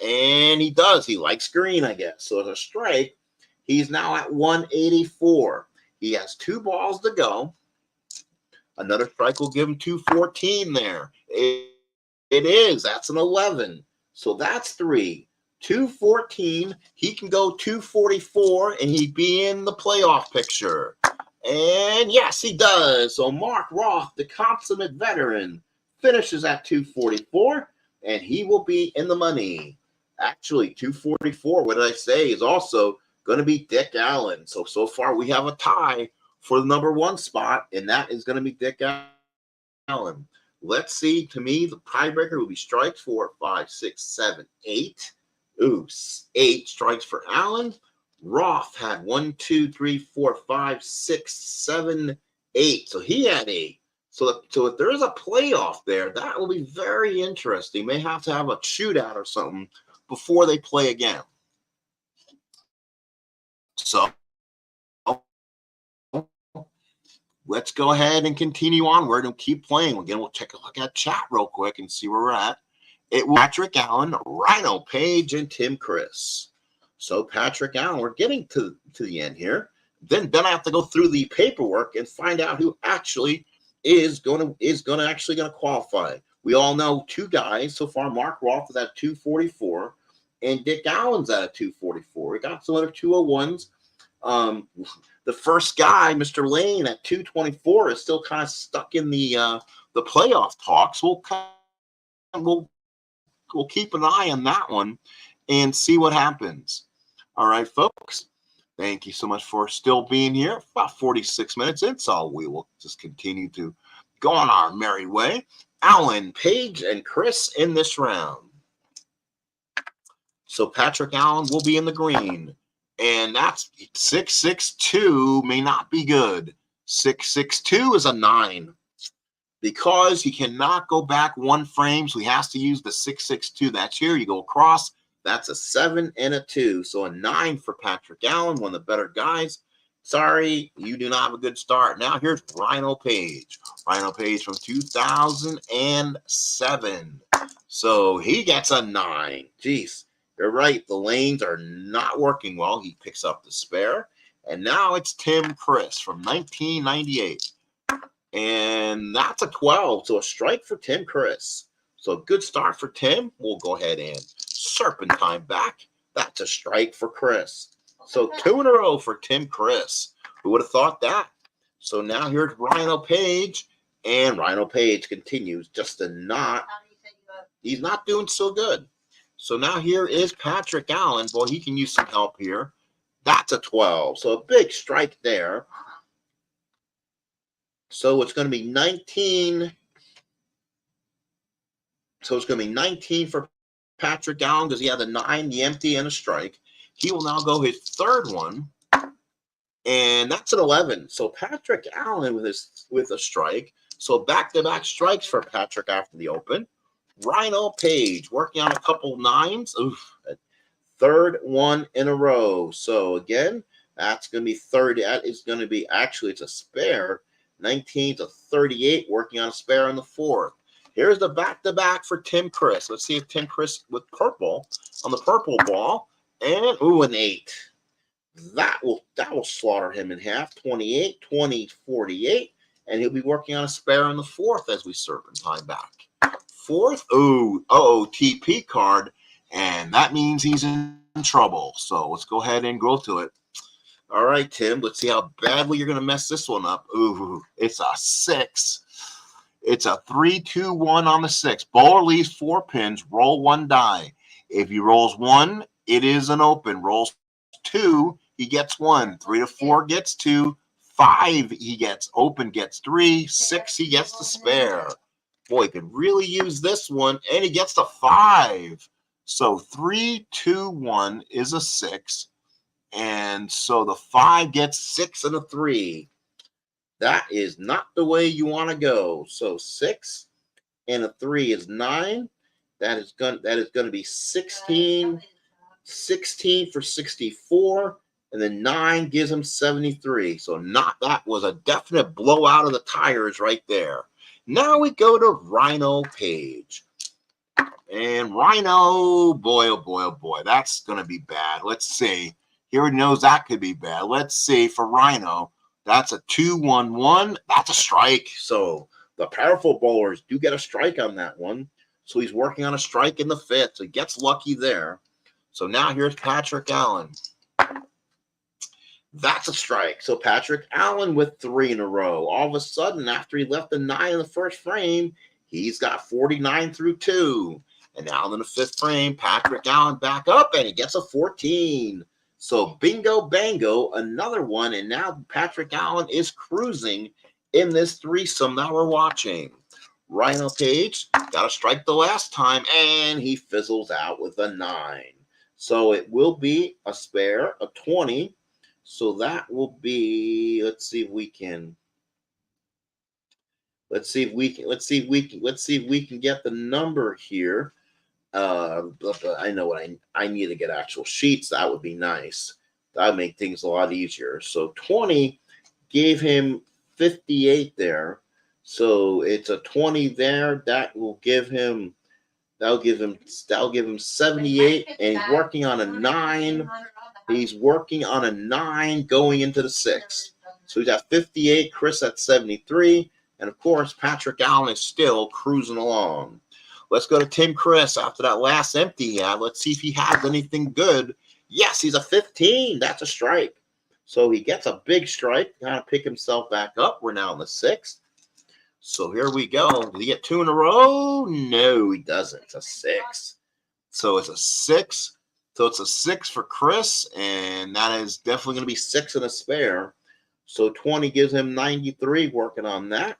And he does. He likes green, I guess. So it's a strike. He's now at 184. He has 2 balls to go. Another strike will give him 214 there. It is. That's an 11. So that's 3. 214. He can go 244, and he'd be in the playoff picture. And yes, he does. So Mark Roth, the consummate veteran, finishes at 244, and he will be in the money. Actually, 244, what did I say, is also going to be Dick Allen. So far we have a tie for the number 1 spot, and that is going to be Dick Allen. Let's see. To me, the tiebreaker will be strikes 4, 5, 6, 7, 8. Ooh, 8 strikes for Allen. Roth had 1, 2, 3, 4, 5, 6, 7, 8. So he had 8. So if there is a playoff there, that will be very interesting. May have to have a shootout or something before they play again. So let's go ahead and continue onward and keep playing. Again, we'll take a look at chat real quick and see where we're at. It was Patrick Allen, Rhino Page, and Tim Chris. So Patrick Allen, we're getting to the end here. Then I have to go through the paperwork and find out who actually is going to qualify. We all know 2 guys so far. Mark Roth is at 244, and Dick Allen's at a 244. We got some other 201s. The first guy, Mr. Lane, at 224, is still kind of stuck in the playoff talks. We'll keep an eye on that one and see what happens. All right, folks. Thank you so much for still being here. About 46 minutes in, so we will just continue to go on our merry way. Allen, Page, and Chris in this round. So Patrick Allen will be in the green. And that's 662 may not be good. 662 is a 9. Because he cannot go back 1 frame, so he has to use the 662. That's here. You go across. That's a 7 and a 2. So a 9 for Patrick Allen, one of the better guys. Sorry, you do not have a good start. Now here's Rhino Page. Rhino Page from 2007. So he gets a 9. Jeez, you're right. The lanes are not working well. He picks up the spare. And now it's Tim Chris from 1998. And that's a 12. So a strike for Tim Chris. So a good start for Tim. We'll go ahead and serpentine back. That's a strike for Chris. So 2 in a row for Tim Chris. Who would have thought that? So now here's Rhino Page. And Rhino Page continues just to not. He's not doing so good. So now here is Patrick Allen. Boy, he can use some help here. That's a 12. So a big strike there. So it's going to be 19. So it's going to be 19 for Patrick Allen because he had a 9, the empty, and a strike. He will now go his 3rd one. And that's an 11. So Patrick Allen with a strike. So back-to-back strikes for Patrick after the open. Rhino Page working on a couple 9s. Oof. 3rd one in a row. So again, that's going to be 30. That is going to be, actually, it's a spare. 19 to 38 working on a spare in the 4th. Here's the back-to-back for Tim Chris. Let's see if Tim Chris with purple on the purple ball. And, ooh, an 8. That will slaughter him in half. 28, 20, 48. And he'll be working on a spare in the 4th as we serpentine back. 4th, TP card. And that means he's in trouble. So let's go ahead and go to it. All right, Tim, let's see how badly you're going to mess this one up. Ooh, it's a 6. It's a 3-2-1 on the 6. Bowler leaves 4 pins. Roll 1 die. If he rolls 1, it is an open. Rolls 2, he gets 1. 3 to 4 gets 2. 5, he gets open, gets 3. 6, he gets the spare. Boy, he could really use this one, and he gets the 5. So 3-2-1 is a 6. And so the 5 gets 6 and a 3. That is not the way you want to go. So 6 and a 3 is 9. That is going to be 16 for 64. And then 9 gives him 73. So that was a definite blowout of the tires right there. Now we go to Rhino Page. And Rhino, boy, oh boy, oh boy, that's going to be bad. Let's see. He already knows that could be bad. Let's see for Rhino. That's a 2-1-1. That's a strike. So the powerful bowlers do get a strike on that one. So he's working on a strike in the 5th. So he gets lucky there. So now here's Patrick Allen. That's a strike. So Patrick Allen with 3 in a row. All of a sudden, after he left the 9 in the first frame, he's got 49 through 2. And now in the 5th frame, Patrick Allen back up, and he gets a 14. So bingo, bango, another one. And now Patrick Allen is cruising in this threesome that we're watching. Rhino Page got a strike the last time, and he fizzles out with a 9. So it will be a spare, a 20. So that will be, let's see if we can get the number here. I know what I need to get actual sheets. That would be nice. That would make things a lot easier. So 20 gave him 58 there. So it's a 20 there. That'll give him 78, and he's working on a 9. He's working on a 9 going into the 6th. So he's at 58, Chris at 73, and of course Patrick Allen is still cruising along. Let's go to Tim Chris after that last empty he had. Let's see if he has anything good. Yes, he's a 15. That's a strike. So he gets a big strike, kind of pick himself back up. We're now in the 6th. So here we go. Did he get 2 in a row? No, he doesn't. It's a 6. So it's a 6. So it's a 6 for Chris, and that is definitely going to be 6 and a spare. So 20 gives him 93, working on that.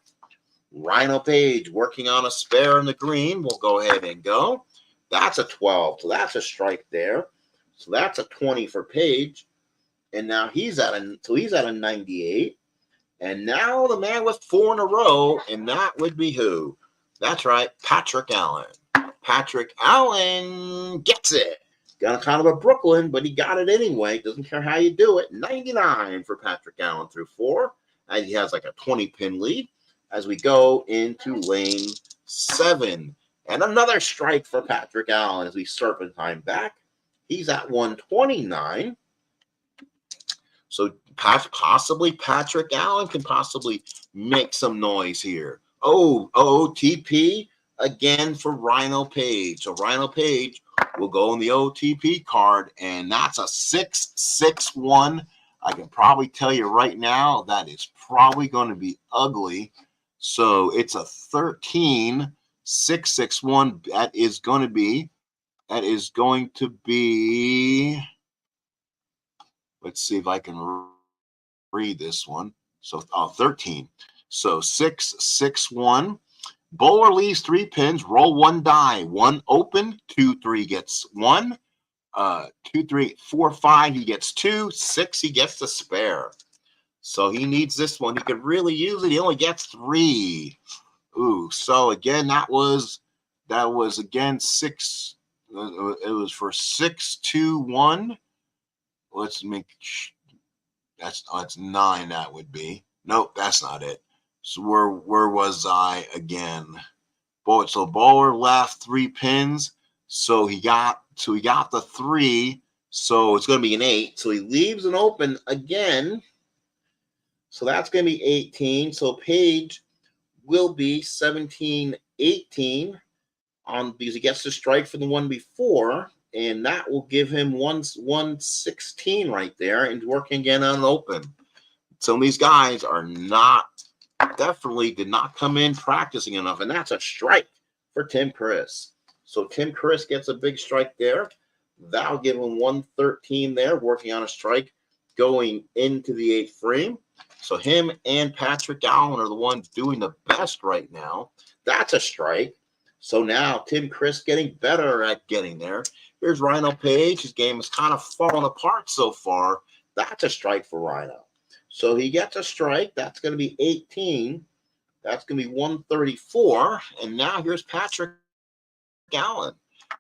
Rhino Page working on a spare in the green. We'll go ahead and go. That's a 12. So that's a strike there. So that's a 20 for Page. And now he's at a 98. And now the man with 4 in a row, and that would be who? That's right, Patrick Allen. Patrick Allen gets it. Got a kind of a Brooklyn, but he got it anyway. Doesn't care how you do it. 99 for Patrick Allen through 4. And he has like a 20-pin lead as we go into lane 7. And another strike for Patrick Allen as we serpentine back. He's at 129. So possibly Patrick Allen can possibly make some noise here. Oh, OTP again for Rhino Page. So Rhino Page will go in the OTP card, and that's a 661. I can probably tell you right now that is probably going to be ugly. So it's a 13-661. That is going to be. Let's see if I can read this one. So 13. So 661. Bowler leaves 3 pins. Roll 1 die. 1 open. 2, 3 gets 1. 2, 3, 4, 5. He gets 2. 6. He gets the spare. So he needs this one. He could really use it. He only gets 3. Ooh. So again, that was again 6. It was for 621. Let's make that's 9. That would be. Nope, that's not it. So where was I again? So Bowler left 3 pins. So he got the 3. So it's going to be an 8. So he leaves an open again. So that's going to be 18. So Page will be 17-18 because he gets the strike for the one before. And that will give him 116 right there, and working again on an open. Some of these guys definitely did not come in practicing enough, and that's a strike for Tim Chris. So Tim Chris gets a big strike there. That'll give him 113 there, working on a strike going into the 8th frame. So him and Patrick Allen are the ones doing the best right now. That's a strike. So now Tim Chris getting better at getting there. Here's Rhino Page. His game has kind of fallen apart so far. That's a strike for Rhino. So he gets a strike. That's going to be 18. That's going to be 134. And now here's Patrick Allen.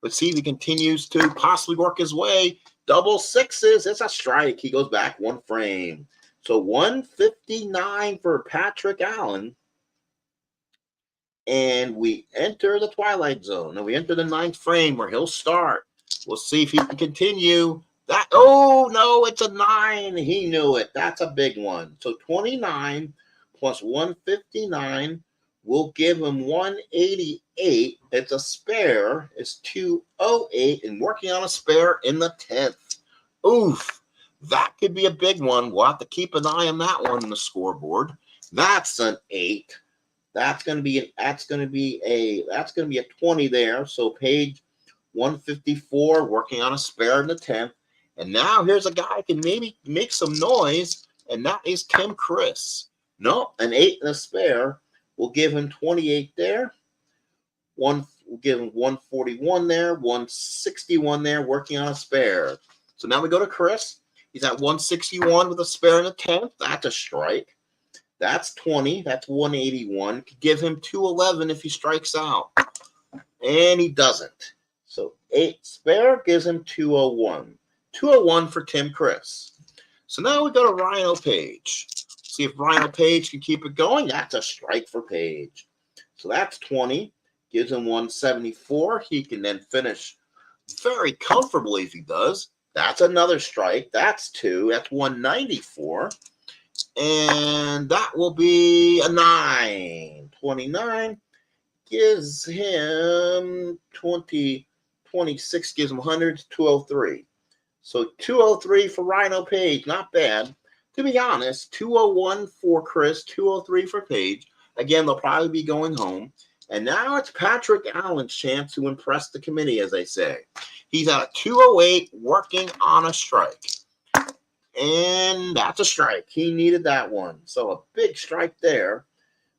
Let's see if he continues to possibly work his way. Double 6s. It's a strike. He goes back 1 frame. So 159 for Patrick Allen. And we enter the Twilight Zone. And we enter the 9th frame where he'll start. We'll see if he can continue. Oh, no, it's a 9. He knew it. That's a big one. So 29 plus 159 will give him 188. It's a spare. It's 208 and working on a spare in the 10th. Oof. That could be a big one. We'll have to keep an eye on that one in the scoreboard. That's an 8. That's going to be a 20 there. So Page 154, working on a spare in the 10th. And now here's a guy who can maybe make some noise, and that is Tim Chris. No, an 8 and a spare. We'll give him 28 there. We'll give him 141 there, 161 there, working on a spare. So now we go to Chris. He's at 161 with a spare in the 10th. That's a strike. That's 20. That's 181. Could give him 211 if he strikes out. And he doesn't. So 8 spare gives him 201. 201 for Tim Chris. So now we go to Ryan Page. See if Ryan Page can keep it going. That's a strike for Page. So that's 20. Gives him 174. He can then finish very comfortably if he does. That's another strike. That's 2. That's 194. And that will be a 9. 29 gives him 20. 26 gives him 100. 203. So 203 for Rhino Page. Not bad. To be honest, 201 for Chris. 203 for Page. Again, they'll probably be going home. And now it's Patrick Allen's chance to impress the committee, as they say. He's at a 208 working on a strike. And that's a strike. He needed that one. So a big strike there.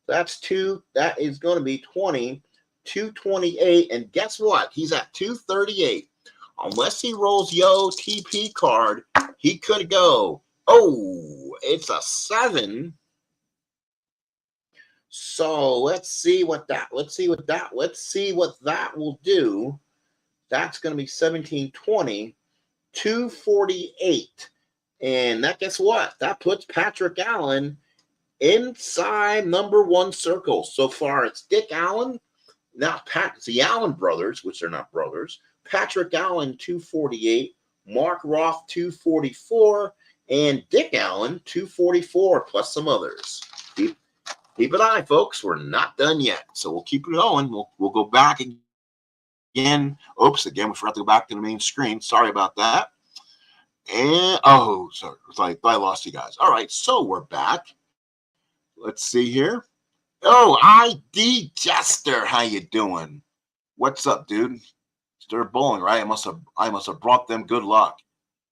That's 2. That is going to be 20. 228. And guess what? He's at 238. Unless he rolls Yo TP card, he could go. Oh, it's a 7. So let's see what that will do. That's going to be 1720, 248. And that, guess what? That puts Patrick Allen inside number 1 circle. So far, it's Dick Allen, now it's the Allen brothers, which are not brothers. Patrick Allen, 248. Mark Roth, 244. And Dick Allen, 244, plus some others. Keep an eye, folks. We're not done yet. So we'll keep it going. We'll go back again. Oops, again, we forgot to go back to the main screen. Sorry about that. And, sorry. It's like I lost you guys. All right, so we're back. Let's see here. Oh, ID Jester. How you doing? What's up, dude? They're bowling, right? I must have brought them good luck.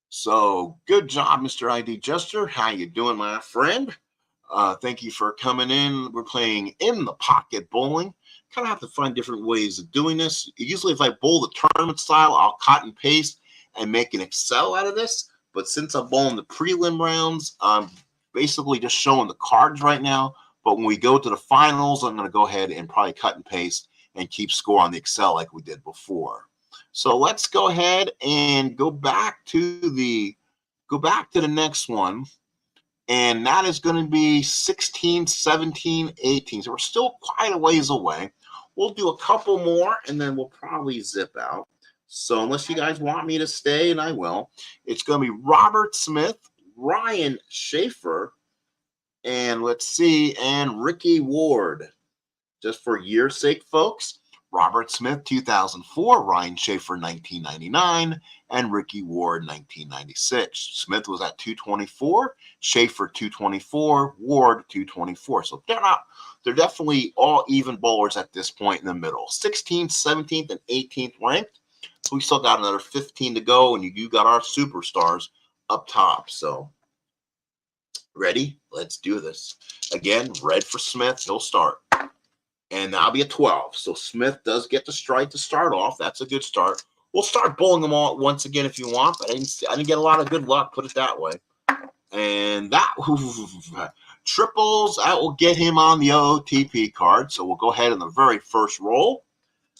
So good job, Mr. ID Jester. How you doing, my friend? Thank you for coming in. We're playing in the pocket bowling. Kind of have to find different ways of doing this. Usually if I bowl the tournament style, I'll cut and paste and make an Excel out of this. But since I'm bowling the prelim rounds, I'm basically just showing the cards right now. But when we go to the finals, I'm going to go ahead and probably cut and paste and keep score on the Excel like we did before. So let's go ahead and go back to the next one. And that is going to be 16, 17, 18. So we're still quite a ways away. We'll do a couple more, and then we'll probably zip out. So unless you guys want me to stay, and I will, it's going to be Robert Smith, Ryan Schaefer, and let's see, and Ricky Ward. Just for year's sake, folks, Robert Smith, 2004, Ryan Schaefer, 1999, and Ricky Ward, 1996. Smith was at 224, Schaefer, 224, Ward, 224. So they're definitely all even bowlers at this point in the middle. 16th, 17th, and 18th ranked. So we still got another 15 to go, and you got our superstars up top. So ready? Let's do this. Again, red for Smith. He'll start. And that'll be a 12. So Smith does get the strike to start off. That's a good start. We'll start bowling them all once again if you want, but I didn't get a lot of good luck, put it that way. And that triples, that will get him on the OTP card. So we'll go ahead in the very first roll.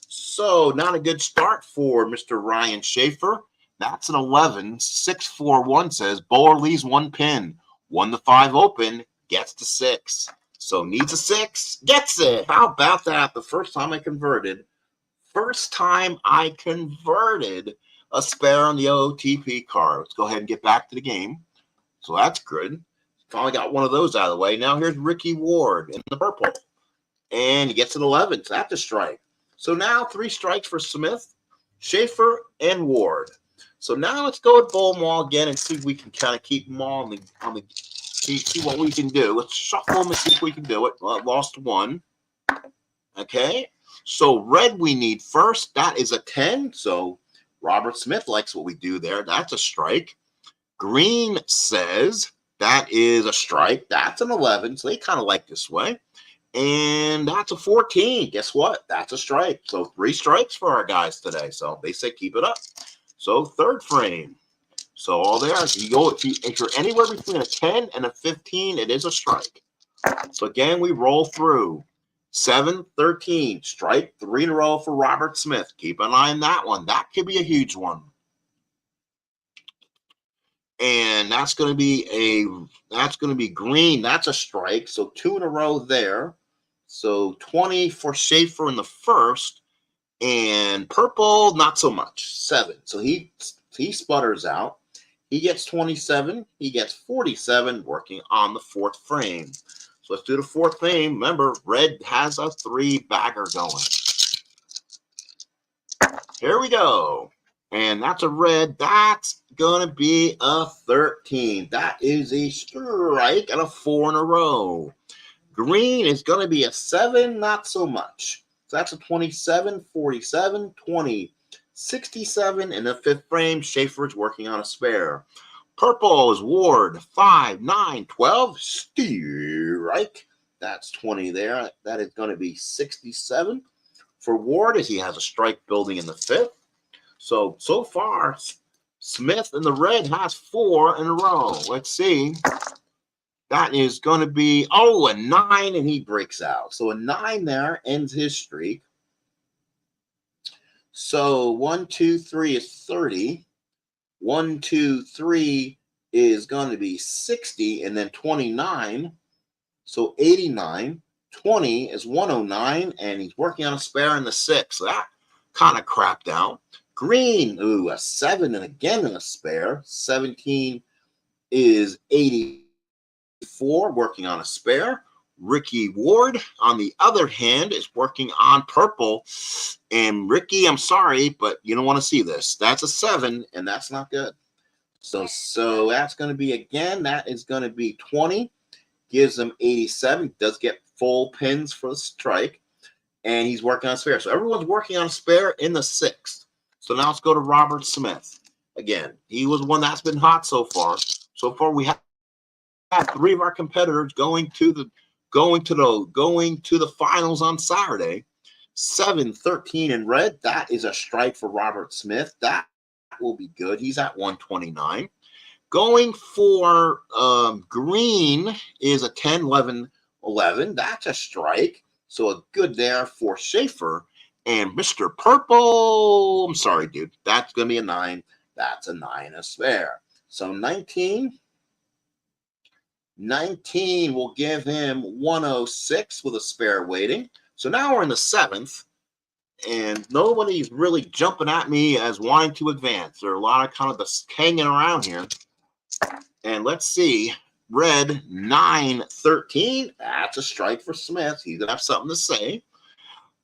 So not a good start for Mr. Ryan Schaefer. That's an 11. 641 says bowler leaves 1 pin. 1 to 5 open, gets to 6. So needs a 6, gets it. How about that? The first time I converted a spare on the OTP card. Let's go ahead and get back to the game. So that's good. Finally got one of those out of the way. Now here's Ricky Ward in the purple. And he gets an 11. So that's a strike. So now 3 strikes for Smith, Schaefer, and Ward. So now let's go with bowl them all again and see if we can kind of keep them all on the see what we can do. Let's shuffle them and see if we can do it. Well, I lost 1. Okay. So red we need first. That is a 10. So Robert Smith likes what we do there. That's a strike. Green says that is a strike. That's an 11. So they kind of like this way. And that's a 14. Guess what? That's a strike. So 3 strikes for our guys today. So they say keep it up. So third frame. So all there, if you're anywhere between a 10 and a 15, it is a strike. So again, we roll through 7, 13, strike 3 in a row for Robert Smith. Keep an eye on that one. That could be a huge one. And that's going to be green. That's a strike. So 2 in a row there. So 20 for Schaefer in the first, and purple not so much. 7. So he sputters out. He gets 27. He gets 47. Working on the 4th frame. So let's do the 4th frame. Remember, red has a 3-bagger going. Here we go. And that's a red. That's going to be a 13. That is a strike and a 4 in a row. Green is going to be a 7, not so much. So that's a 27, 47, 20, 67. In the 5th frame, Schaefer is working on a spare. Purple is Ward, 5, 9, 12, strike. That's 20 there. That is going to be 67 for Ward as he has a strike building in the 5th. So far, Smith in the red has 4 in a row. Let's see. That is going to be, a 9, and he breaks out. So a 9 there ends his streak. So 1, 2, 3 is 30. 1, 2, 3 is going to be 60, and then 29. So 89. 20 is 109, and he's working on a spare in the 6. So that kind of crapped out. Green, a 7, and again in a spare. 17 is 84, working on a spare. Ricky Ward, on the other hand, is working on purple. And Ricky, I'm sorry, but you don't want to see this. That's a 7, and that's not good. So that's going to be, again, that is going to be 20. Gives him 87. Does get full pins for the strike. And he's working on a spare. So everyone's working on a spare in the 6th. So now let's go to Robert Smith. Again, he was one that's been hot so far. So far, we have 3 of our competitors going to the finals on Saturday. 7, 13 in red. That is a strike for Robert Smith. That will be good. He's at 129. Going for green is a 10, 11, 11. That's a strike. So a good there for Schaefer. And Mr. Purple, I'm sorry, dude. That's going to be a 9. That's a 9, a spare. So 19 will give him 106 with a spare waiting. So now we're in the 7th. And nobody's really jumping at me as wanting to advance. There are a lot of kind of just hanging around here. And let's see. Red, 9, 13. That's a strike for Smith. He's going to have something to say.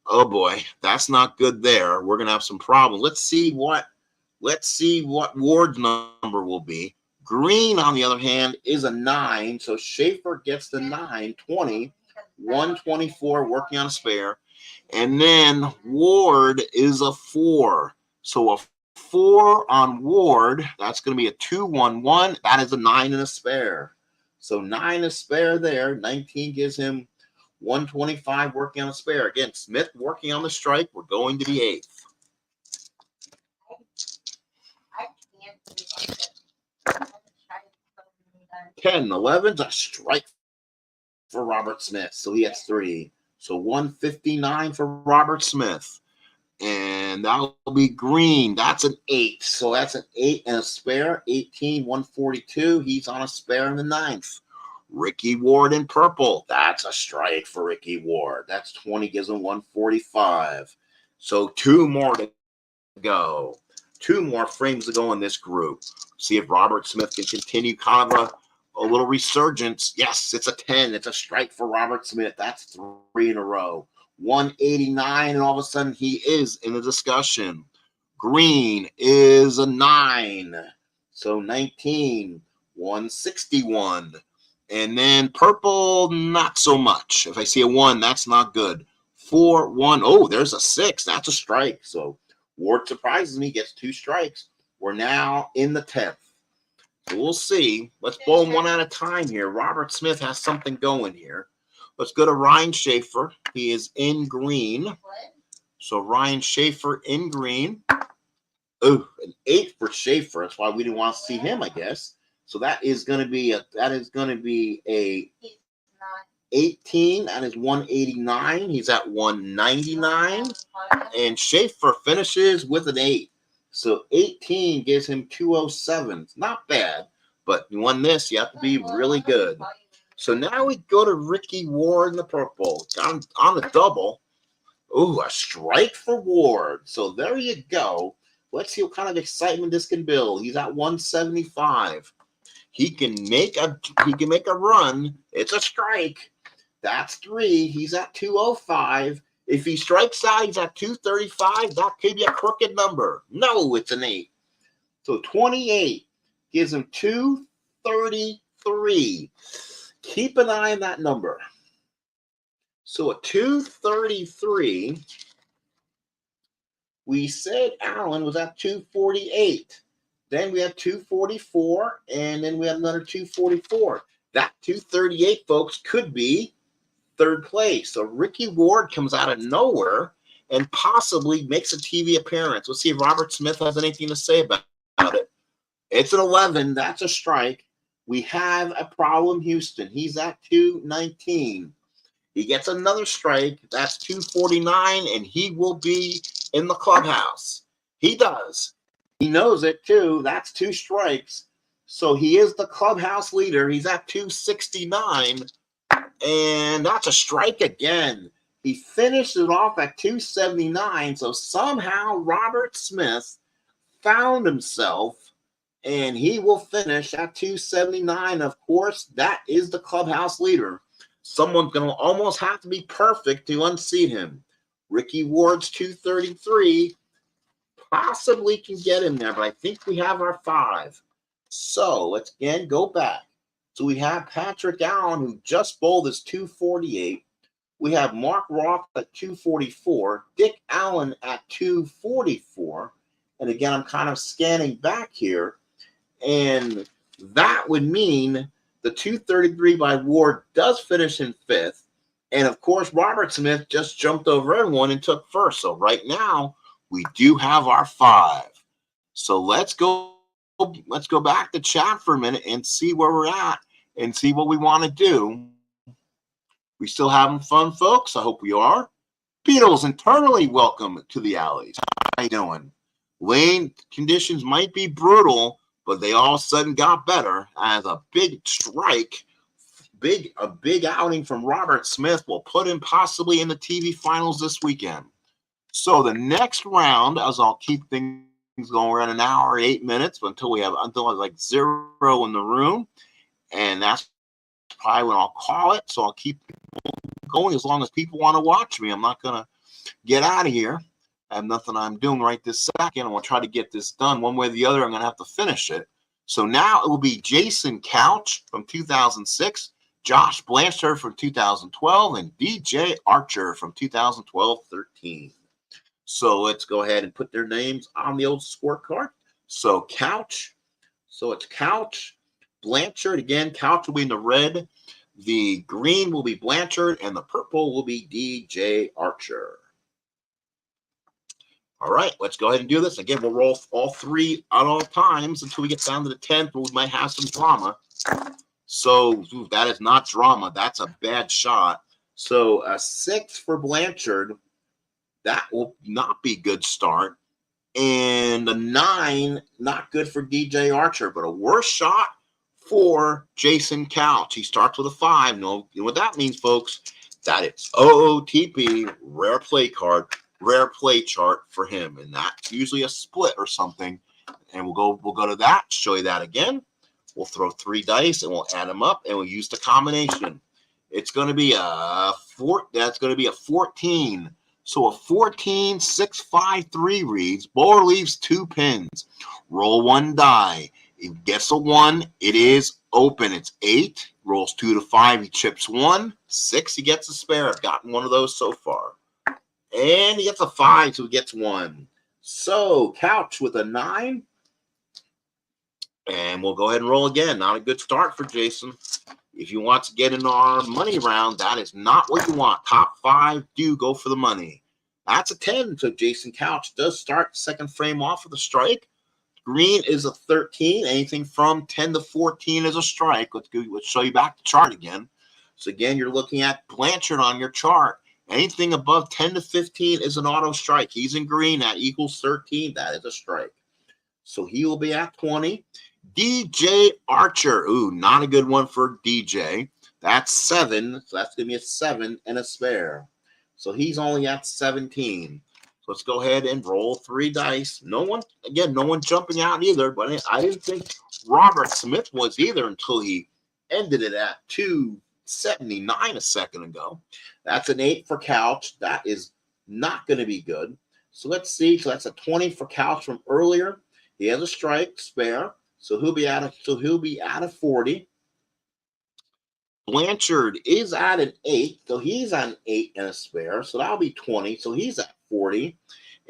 Oh, boy. That's not good there. We're going to have some problems. Let's see what Ward's number will be. Green, on the other hand, is a 9. So Schaefer gets the 9, 20, 124, working on a spare. And then Ward is a 4. So a 4 on Ward, that's going to be a 2-1-1. That is a 9 and a spare. So 9 is spare there. 19 gives him 125 working on a spare. Again, Smith working on the strike. We're going to the 8th. 10, 11's a strike for Robert Smith. So he has 3. So 159 for Robert Smith. And that will be green. That's an 8. So that's an 8 and a spare. 18, 142. He's on a spare in the 9th. Ricky Ward in purple. That's a strike for Ricky Ward. That's 20, gives him 145. So 2 more to go. 2 more frames to go in this group. See if Robert Smith can continue kind of a little resurgence. Yes, it's a 10. It's a strike for Robert Smith. That's 3 in a row. 189, and all of a sudden he is in the discussion. Green is a 9. So 19, 161. And then purple, not so much. If I see a 1, that's not good. 4, 1. Oh, there's a 6. That's a strike. So Ward surprises me, gets 2 strikes. We're now in the 10th. So we'll see. Let's bowl them one at a time here. Robert Smith has something going here. Let's go to Ryan Schaefer. He is in green. So Ryan Schaefer in green. Oh, an 8 for Schaefer. That's why we didn't want to see him, I guess. So that is going to be a 18. That is 189. He's at 199. And Schaefer finishes with an 8. So 18 gives him 207. It's not bad, but you won this. You have to be really good. So now we go to Ricky Ward in the purple. On the double. Ooh, a strike for Ward. So there you go. Let's see what kind of excitement this can build. He's at 175. He can make a run. It's a strike. That's 3. He's at 205. If he strikes out, he's at 235. That could be a crooked number. No, it's an 8. So 28 gives him 233. Keep an eye on that number. So at 233, we said Allen was at 248. Then we had 244, and then we had another 244. That 238, folks, could be third place. So Ricky Ward comes out of nowhere and possibly makes a TV appearance. We'll see if Robert Smith has anything to say about it. It's an 11. That's a strike. We have a problem, Houston. He's at 219. He gets another strike. That's 249, and he will be in the clubhouse. He does. He knows it, too. That's 2 strikes. So he is the clubhouse leader. He's at 269, and that's a strike again. He finished it off at 279, so somehow Robert Smith found himself, and he will finish at 279. Of course, that is the clubhouse leader. Someone's going to almost have to be perfect to unseat him. Ricky Ward's 233 possibly can get him there, but I think we have our 5. So let's again go back. So we have Patrick Allen, who just bowled his 248. We have Mark Roth at 244, Dick Allen at 244. And again, I'm kind of scanning back here. And that would mean the 233 by Ward does finish in 5th. And, of course, Robert Smith just jumped over everyone and took first. So right now, we do have our 5. So let's go back to chat for a minute and see where we're at and see what we want to do. We still having fun, folks? I hope we are. Beatles internally, welcome to the Alleys. How you doing? Lane conditions might be brutal, but they all of a sudden got better as a big strike, a big outing from Robert Smith will put him possibly in the TV finals this weekend. So the next round, as I'll keep things going around an hour, 8 minutes, until it's like 0 in the room, and that's probably when I'll call it. So I'll keep going as long as people want to watch me. I'm not gonna get out of here. I have nothing I'm doing right this second. I'm going to try to get this done one way or the other. I'm going to have to finish it. So now it will be Jason Couch from 2006, Josh Blanchard from 2012, and DJ Archer from 2012-13. So let's go ahead and put their names on the old scorecard. So Couch. So it's Couch, Blanchard. Again, Couch will be in the red. The green will be Blanchard, and the purple will be DJ Archer. All right, let's go ahead and do this. Again, we'll roll all 3 at all times until we get down to the 10th, where we might have some drama. So that is not drama. That's a bad shot. So a 6 for Blanchard. That will not be a good start. And a 9, not good for DJ Archer, but a worse shot for Jason Couch. He starts with a 5. No, you know what that means, folks? That it's OOTP, rare play card. Rare play chart for him, and that's usually a split or something. And we'll go to that, show you that again. We'll throw 3 dice and we'll add them up, and we'll use the combination. It's going to be that's going to be a 14. So a 14, 6, 5, 3 reads. Bowler leaves 2 pins. Roll 1 die. He gets a 1. It is open. It's 8. Rolls 2 to 5. He chips 1. 6. He gets a spare. I've gotten one of those so far. And he gets a 5, so he gets 1. So Couch with a 9. And we'll go ahead and roll again. Not a good start for Jason. If you want to get in our money round, that is not what you want. Top 5 do go for the money. That's a 10. So Jason Couch does start the second frame off with a strike. Green is a 13. Anything from 10 to 14 is a strike. Let's show you back the chart again. So again, you're looking at Blanchard on your chart. Anything above 10 to 15 is an auto strike. He's in green. That equals 13. That is a strike. So he will be at 20. DJ Archer. Ooh, not a good one for DJ. That's 7. So that's going to be a 7 and a spare. So he's only at 17. So let's go ahead and roll 3 dice. No one jumping out either, but I didn't think Robert Smith was either until he ended it at 279 a second ago. That's an 8 for Couch. That is not going to be good. So let's see. So that's a 20 for Couch from earlier. He has a strike, spare. So he'll be at a 40. Blanchard is at an 8, so he's on an 8 and a spare. So that'll be 20. So he's at 40.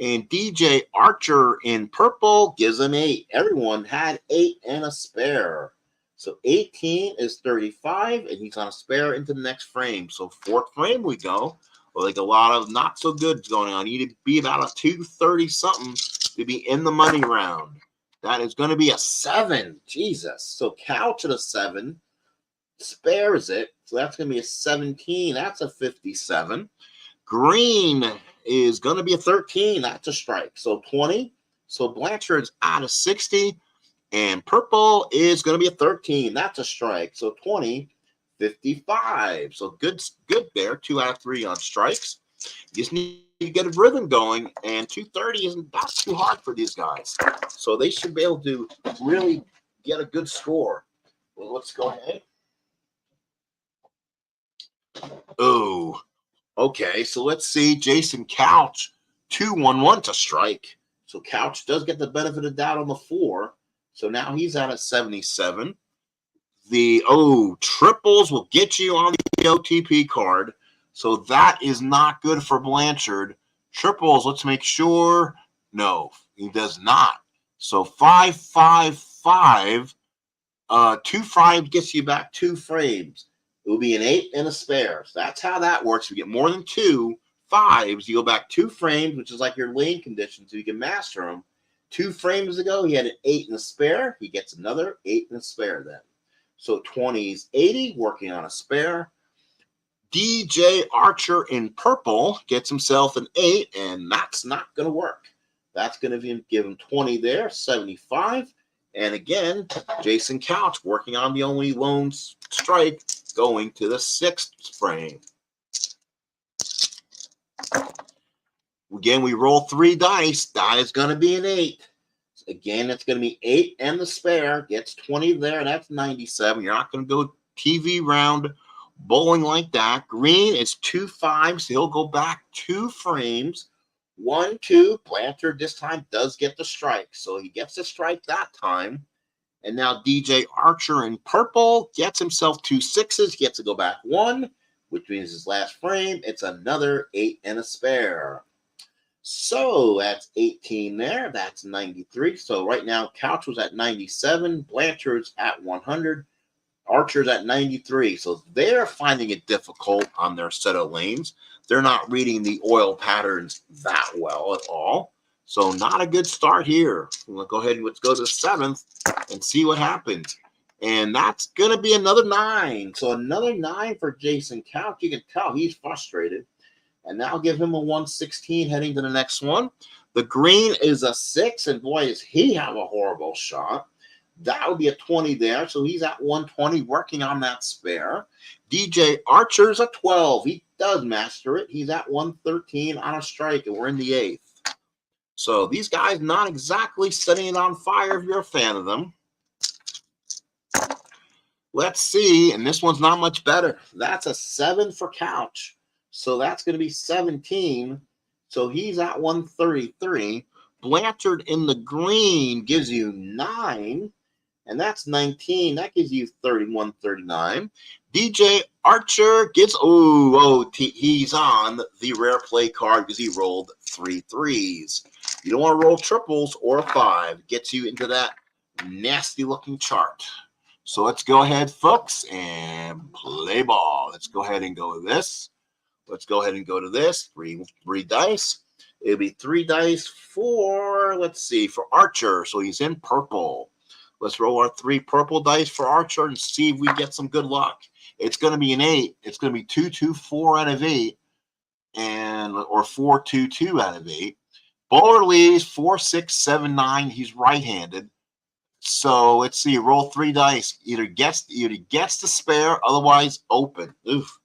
And DJ Archer in purple gives him 8. Everyone had 8 and a spare. So 18 is 35, and he's on a spare into the next frame. So fourth frame we go. Well, like a lot of not so good going on. You need to be about a 230 something to be in the money round. That is going to be a 7. Jesus. So Couch at a 7. Spares it. So that's going to be a 17. That's a 57. Green is going to be a 13. That's a strike. So 20. So Blanchard's out of 60. And purple is going to be a 13. That's a strike. So 20, 55. So good there. 2 out of 3 on strikes. You just need to get a rhythm going. And 230 isn't that too hard for these guys. So they should be able to really get a good score. Well, let's go ahead. Oh, okay. So let's see. Jason Couch, 2-1-1 to strike. So Couch does get the benefit of the doubt on the 4. So now he's at a 77. The triples will get you on the OTP card. So that is not good for Blanchard. Triples, let's make sure. No, he does not. So 5, 5, 5. 2 frames gets you back 2 frames. It will be an 8 and a spare. So that's how that works. If you get more than 2 5s, you go back 2 frames, which is like your lane condition, so you can master them. 2 frames ago, he had an 8 and a spare. He gets another 8 and a spare then. So 20 is 80, working on a spare. DJ Archer in purple gets himself an 8, and that's not going to work. That's going to give him 20 there, 75. And again, Jason Couch working on the only lone strike, going to the 6th frame. Again, we roll 3 dice. That is going to be an 8. Again, it's going to be 8 and the spare. Gets 20 there. That's 97. You're not going to go TV round bowling like that. Green is 2 5, so he'll go back 2 frames. 1 2. Blanchard this time does get the strike, so he gets the strike that time. And now DJ Archer in purple gets himself 2 6s. He gets to go back 1, which means his last frame. It's another 8 and a spare. So that's 18 there. That's 93. So right now, Couch was at 97. Blanchard's at 100. Archer's at 93. So they're finding it difficult on their set of lanes. They're not reading the oil patterns that well at all. So not a good start here. We'll go ahead and let's go to the 7th and see what happens. And that's going to be another 9. So another 9 for Jason Couch. You can tell he's frustrated. And now give him a 116 heading to the next one. The green is a 6, and boy, does he have a horrible shot. That would be a 20 there, so he's at 120 working on that spare. DJ Archer's a 12. He does master it. He's at 113 on a strike, and we're in the 8th. So these guys not exactly setting it on fire if you're a fan of them. Let's see, and this one's not much better. That's a 7 for Couch. So that's going to be 17. So he's at 133. Blanchard in the green gives you 9. And that's 19. That gives you 31, 39. DJ Archer gets, he's on the rare play card because he rolled 3 threes. You don't want to roll triples or a 5. It gets you into that nasty looking chart. So let's go ahead, folks, and play ball. Let's go ahead and go to this. Let's go ahead and go to this. Three dice. It'll be 3 dice for, let's see, for Archer. So he's in purple. Let's roll our 3 purple dice for Archer and see if we get some good luck. It's going to be an 8. It's going to be 2, 2, 4 out of 8, or 4, 2, 2 out of 8. Bowler leaves 4, 6, 7, 9. He's right-handed. So let's see. Roll 3 dice. Either gets the spare, otherwise open. Oof.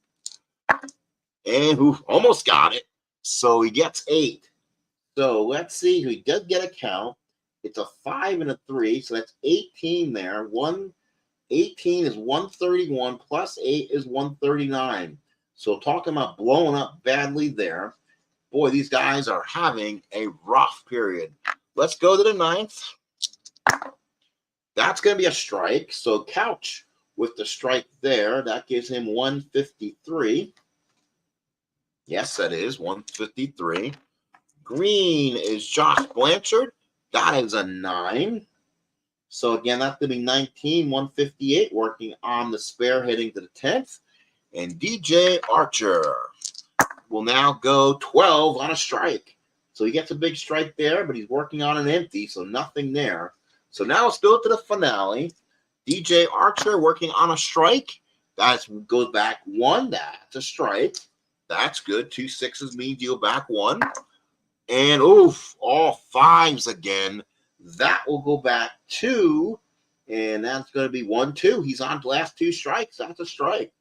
And almost got it. So he gets 8. So let's see. He does get a count. It's a 5 and a 3, so that's 18 there. 18 is 131 plus 8 is 139. So talking about blowing up badly there. Boy, these guys are having a rough period. Let's go to the 9th. That's going to be a strike. So Couch with the strike there, that gives him 153. Yes, that is 153. Green is Josh Blanchard. That is a 9. So again, that's going to be 19, 158, working on the spare heading to the 10th. And DJ Archer will now go 12 on a strike. So he gets a big strike there, but he's working on an empty, so nothing there. So now let's go to the finale. DJ Archer working on a strike. That goes back 1. That's a strike. That's good. 2 6s mean deal back 1. And all 5s again. That will go back 2. And that's going to be 1, 2. He's on the last 2 strikes. That's a strike.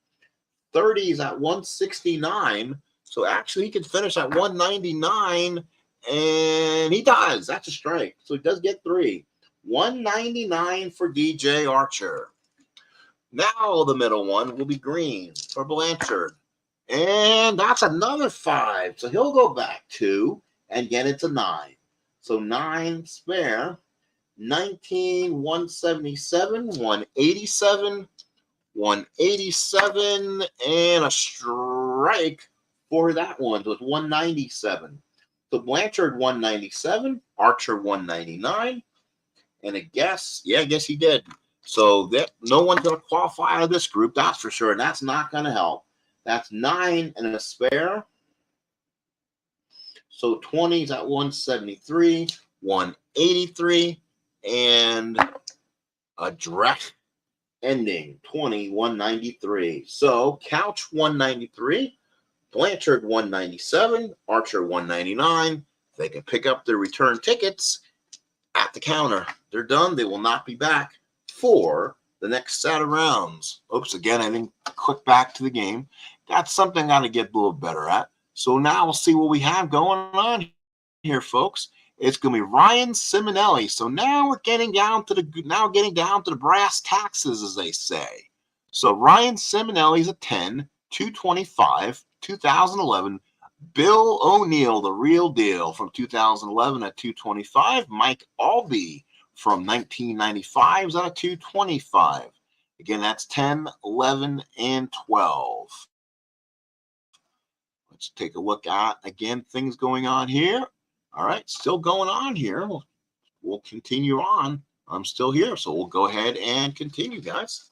30s at 169. So actually he can finish at 199. And he does. That's a strike. So he does get 3. 199 for DJ Archer. Now the middle one will be green for Blanchard. And that's another 5. So he'll go back 2. And again, it's a 9. So 9 spare. 19, 177, 187, 187, and a strike for that one. So it's 197. So Blanchard 197, Archer 199, and I guess he did. So that no one's going to qualify out of this group, that's for sure, and that's not going to help. That's 9 and a spare. So 20's at 173, 183, and a direct ending, 20, 193. So Couch 193, Blanchard 197, Archer 199. They can pick up their return tickets at the counter. They're done. They will not be back for the next set of rounds. Oops, again, I didn't click back to the game. That's something I got to get a little better at. So now we'll see what we have going on here, folks. It's going to be Ryan Simonelli. So now we're getting down to the brass taxes, as they say. So Ryan Simonelli's a 10, 225, 2011. Bill O'Neill, the real deal, from 2011 at 225. Mike Albee from 1995 is at a 225. Again, that's 10, 11, and 12. Let's take a look at, again, things going on here. All right, still going on here. We'll continue on. I'm still here, so we'll go ahead and continue, guys.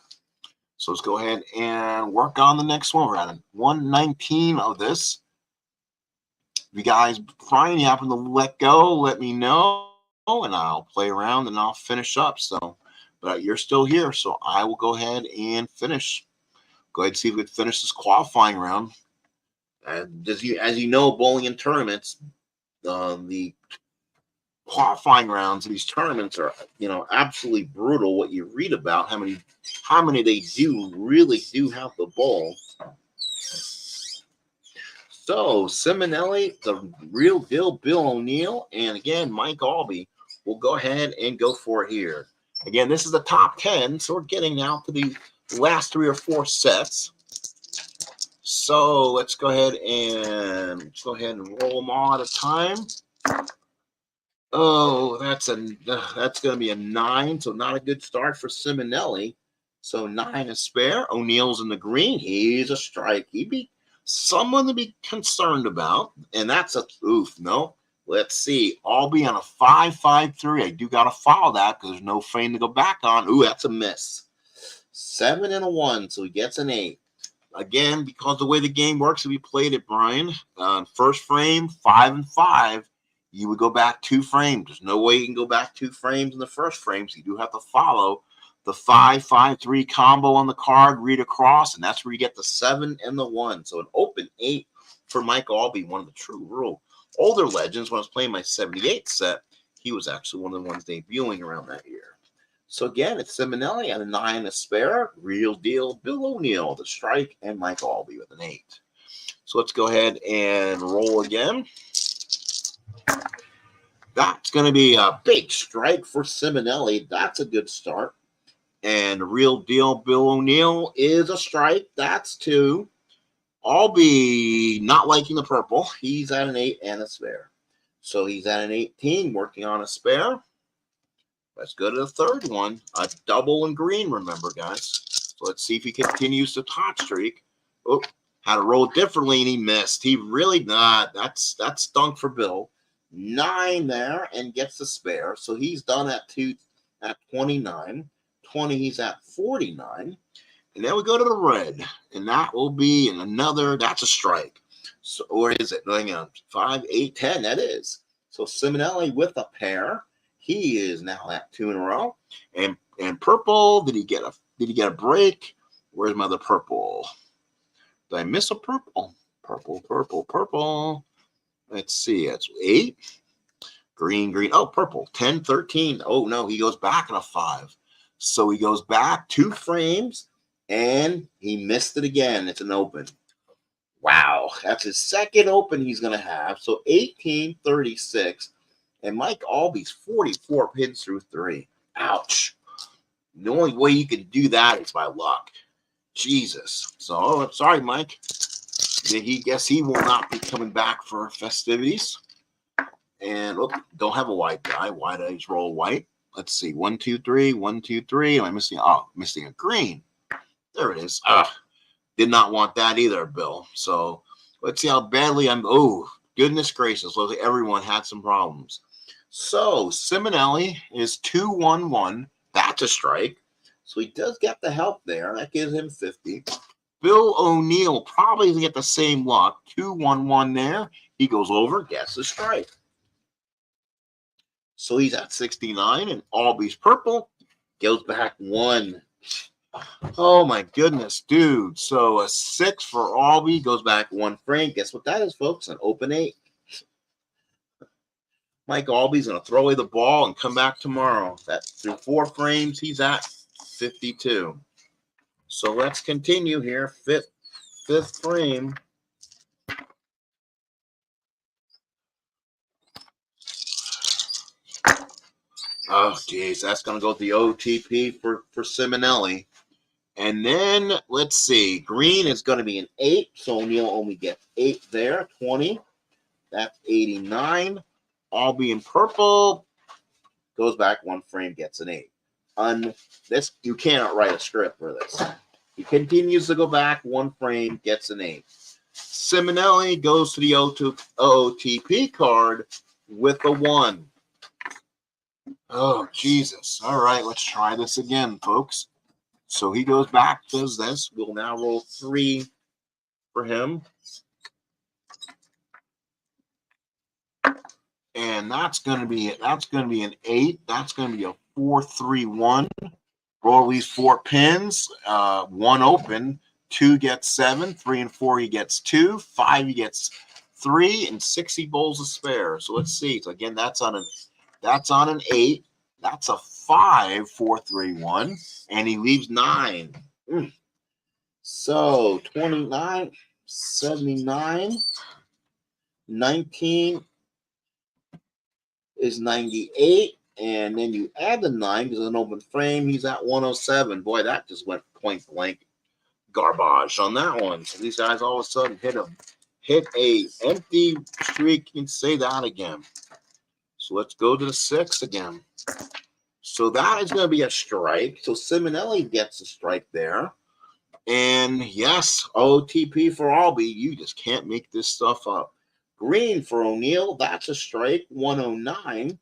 So let's go ahead and work on the next one. We're at 119 of this. If you guys, Brian, you happen to let go, let me know, and I'll play around and I'll finish up. So, but you're still here, so I will go ahead and finish. Go ahead and see if we can finish this qualifying round. As you know, bowling in tournaments, the qualifying rounds of these tournaments are, absolutely brutal. What you read about, how many they really do have the bowl. So Simonelli, the real deal, Bill O'Neill, and again Mike Albee will go ahead and go for it here. Again, this is the top 10, so we're getting now to the last 3 or 4 sets. So let's go ahead and roll them all at a time. Oh, that's going to be a 9, so not a good start for Simonelli. So 9 is spare. O'Neill's in the green. He's a strike. He'd be someone to be concerned about. And that's a oof. No. Let's see. Albee on a 5-5-3. I do got to follow that because there's no frame to go back on. Ooh, that's a miss. 7 and a 1. So he gets an 8. Again, because the way the game works, if you played it, Brian, first frame, 5 and 5, you would go back 2 frames. There's no way you can go back 2 frames in the first frame, so you do have to follow the 5-5-3 combo on the card, read across, and that's where you get the 7 and the 1. So an open 8 for Mike Albee, one of the true real older legends. When I was playing my 78 set, he was actually one of the ones debuting around that year. So again, it's Simonelli at a 9 to spare. Real deal, Bill O'Neill, the strike, and Mike Albee with an 8. So let's go ahead and roll again. That's going to be a big strike for Simonelli. That's a good start. And real deal, Bill O'Neill is a strike. That's 2. Albee not liking the purple. He's at an 8 and a spare. So he's at an 18, working on a spare. Let's go to the third one. A double in green, remember, guys. So let's see if he continues the hot streak. Oh, had to roll differently, and he missed. He really not. That stunk for Bill. 9 there and gets the spare. So he's done at 29. 20, he's at 49. And then we go to the red. And that will be another, that's a strike. So, or is it? Hang on. 5, 8, 10. That is. So Simonelli with a pair. He is now at 2 in a row. And purple, did he get a break? Where's my other purple? Did I miss a purple? Purple. Let's see. That's 8. Green. Oh, purple. 10, 13. Oh, no, he goes back in a 5. So he goes back 2 frames, and he missed it again. It's an open. Wow. That's his second open he's going to have. So 18, 36. And Mike Albee's 44 pins through 3. Ouch. The only way you can do that is by luck. Jesus. So, I'm sorry, Mike. He guess he will not be coming back for festivities. And don't have a white die. Why did I just roll white? Let's see. 1, 2, 3. 1, 2, 3. Am I missing? Oh, missing a green. There it is. Did not want that either, Bill. So let's see how badly I'm. Oh, goodness gracious. Looks like everyone had some problems. So Simonelli is 2-1-1. That's a strike. So he does get the help there. That gives him 50. Bill O'Neill probably doesn't get the same luck. 2-1-1 there. He goes over, gets a strike. So he's at 69, and Albee's purple goes back 1. Oh, my goodness, dude. So a 6 for Albee goes back 1 frame. Guess what that is, folks? An open 8. Mike Albee's going to throw away the ball and come back tomorrow. That's through 4 frames. He's at 52. So let's continue here. Fifth frame. Oh, geez. That's going to go to the OTP for Simonelli. And then, let's see. Green is going to be an 8. So O'Neill only gets 8 there. 20. That's 89. Albee in purple goes back 1 frame, gets an 8. This you cannot write a script for this. He continues to go back 1 frame, gets an 8. Simonelli goes to the OTP card with a 1. Oh, Jesus. All right, let's try this again, folks. So he goes back, does this. We'll now roll 3 for him. And that's going to be an 8. That's going to be a 4-3-1. Roll at least 4 pins. 1 open. 2 gets 7. 3 and 4 he gets 2. 5 he gets 3, and 6 he bowls a spare. So let's see. So again, that's on an 8. That's a 5, 4-3-1, and he leaves 9. So 29, 79, 19 is 98, and then you add the 9 because it's an open frame. He's at 107. Boy, that just went point blank garbage on that one. So these guys all of a sudden hit a empty streak. You can say that again. So let's go to the 6 again. So that is going to be a strike. So Simonelli gets a strike there. And yes, OTP for Albee. You just can't make this stuff up. Green for O'Neill. That's a strike. 109.